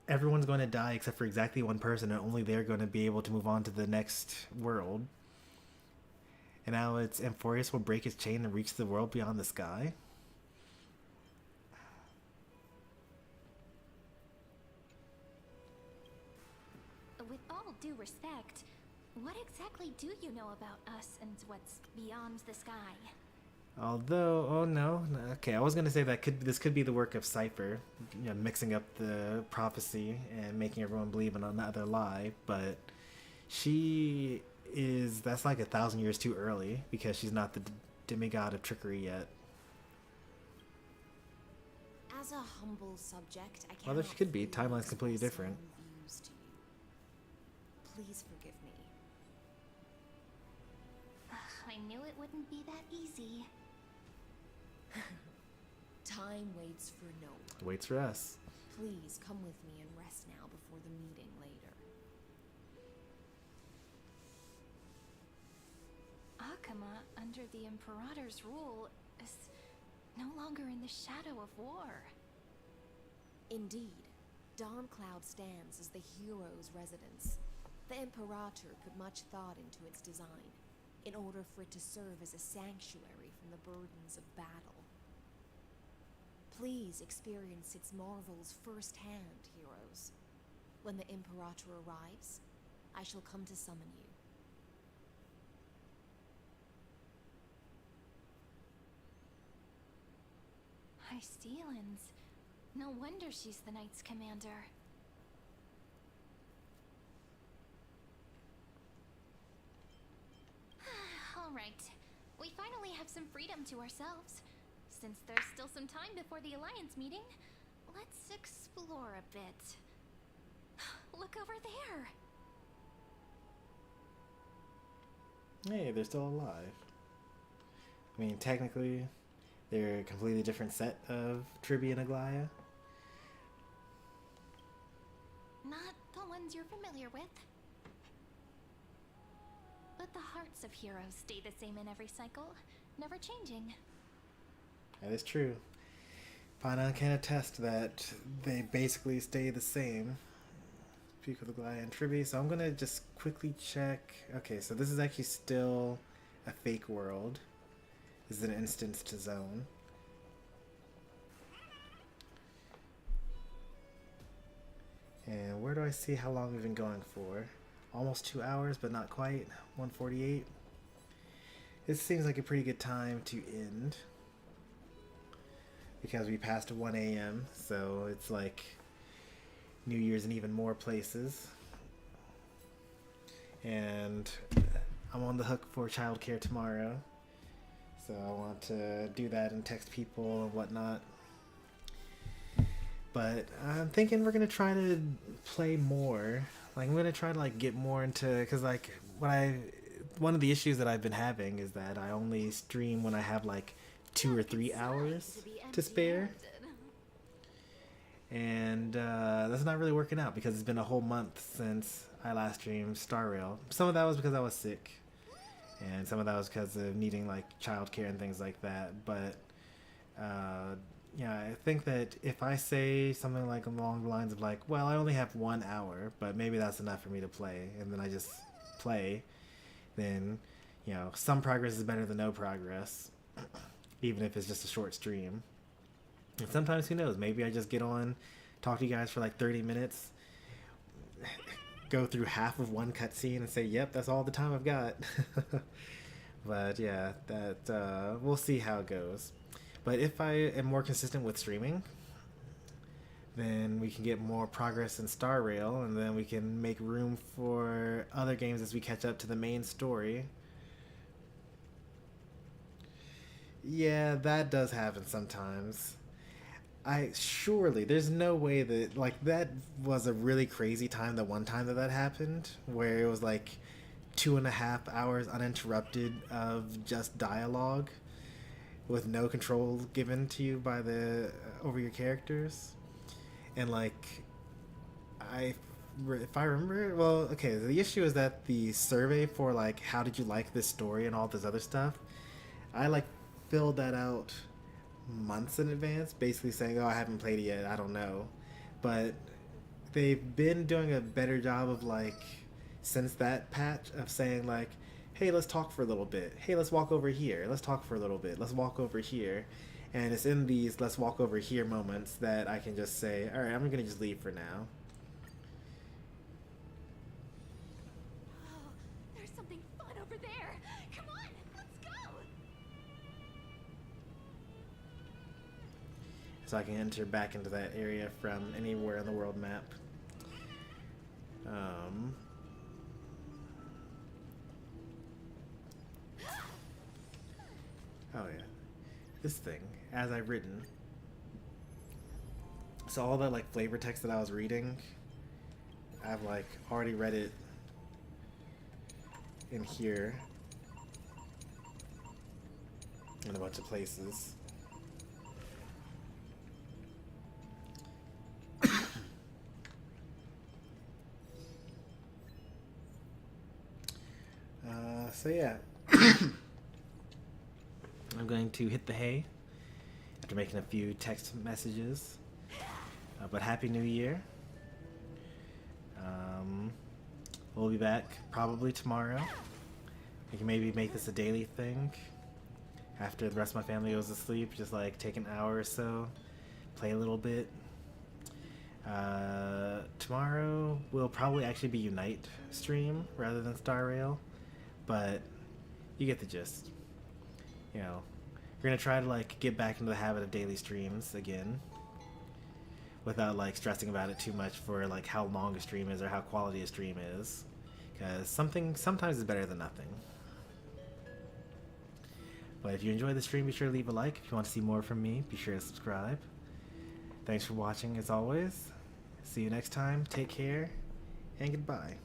everyone's going to die except for exactly one person, and only they're going to be able to move on to the next world. And now it's Amphorius will break his chain and reach the world beyond the sky. With all due respect, what exactly do you know about us and what's beyond the sky? Although, oh no, okay, I was gonna say that this could be the work of Cypher, mixing up the prophecy and making everyone believe in another lie, but that's like 1,000 years too early because she's not the demigod of trickery yet. As a humble subject, I Although cannot she could be, freely timeline's completely express different. my own views to you. Please forgive me. I knew it wouldn't be that easy. Time waits for no one. Waits for us. Please come with me and rest now before the meeting later. Akama, under the Imperator's rule, is no longer in the shadow of war. Indeed. Dawncloud stands as the hero's residence. The Imperator put much thought into its design, in order for it to serve as a sanctuary from the burdens of battle. Please experience its marvels firsthand, heroes. When the Imperator arrives, I shall come to summon you. High Steelens. No wonder she's the Knight's commander. Alright. We finally have some freedom to ourselves. Since there's still some time before the Alliance meeting, let's explore a bit. Look over there! Hey, they're still alive. I mean, technically, they're a completely different set of Tribby and Aglaya. Not the ones you're familiar with. But the hearts of heroes stay the same in every cycle, never changing. That is true. Panan can attest that they basically stay the same. Speak of Aglaya and Tribby, so I'm gonna just quickly check. Okay, so this is actually still a fake world. This is an instanced zone. And where do I see how long we've been going for? Almost 2 hours, but not quite. 1:48. This seems like a pretty good time to end, because we passed 1 a.m., so it's like New Year's in even more places. And I'm on the hook for childcare tomorrow, so I want to do that and text people and whatnot. But I'm thinking we're gonna try to play more. Like, I'm gonna try to like get more into, because like one of the issues that I've been having is that I only stream when I have like 2 or 3 hours to spare, and that's not really working out because it's been a whole month since I last streamed Star Rail. Some of that was because I was sick, and some of that was because of needing like childcare and things like that. But yeah, I think that if I say something like along the lines of like, well, I only have 1 hour, but maybe that's enough for me to play, and then I just play, then, you know, some progress is better than no progress, even if it's just a short stream. And sometimes, who knows, maybe I just get on, talk to you guys for like 30 minutes, go through half of one cutscene and say, yep, that's all the time I've got. But yeah, that we'll see how it goes. But if I am more consistent with streaming, then we can get more progress in Star Rail, and then we can make room for other games as we catch up to the main story. Yeah, that does happen sometimes. Surely, there's no way that, like, that was a really crazy time, the one time that happened, where it was like 2.5 hours uninterrupted of just dialogue, with no control given to you by over your characters. And like, if I remember, well, okay, the issue is that the survey for like how did you like this story and all this other stuff, I like filled that out months in advance, basically saying, oh, I haven't played it yet, I don't know. But they've been doing a better job of like, since that patch, of saying like, hey, let's talk for a little bit. Hey, let's walk over here. Let's talk for a little bit. Let's walk over here. And it's in these let's walk over here moments that I can just say, all right, I'm going to just leave for now. Oh, there's something fun over there. Come on, let's go. So I can enter back into that area from anywhere on the world map. Oh yeah, this thing, as I've written. So all that like flavor text that I was reading, I've like already read it in here in a bunch of places. So yeah. I'm going to hit the hay after making a few text messages. But Happy New Year. We'll be back probably tomorrow. We can maybe make this a daily thing. After the rest of my family goes to sleep, just like take an hour or so, play a little bit. Tomorrow will probably actually be Unite stream rather than Star Rail, but you get the gist. You know, we're gonna try to like get back into the habit of daily streams again, without like stressing about it too much for like how long a stream is or how quality a stream is, because sometimes is better than nothing. But if you enjoyed the stream, be sure to leave a like. If you want to see more from me, be sure to subscribe. Thanks for watching as always. See you next time. Take care and goodbye.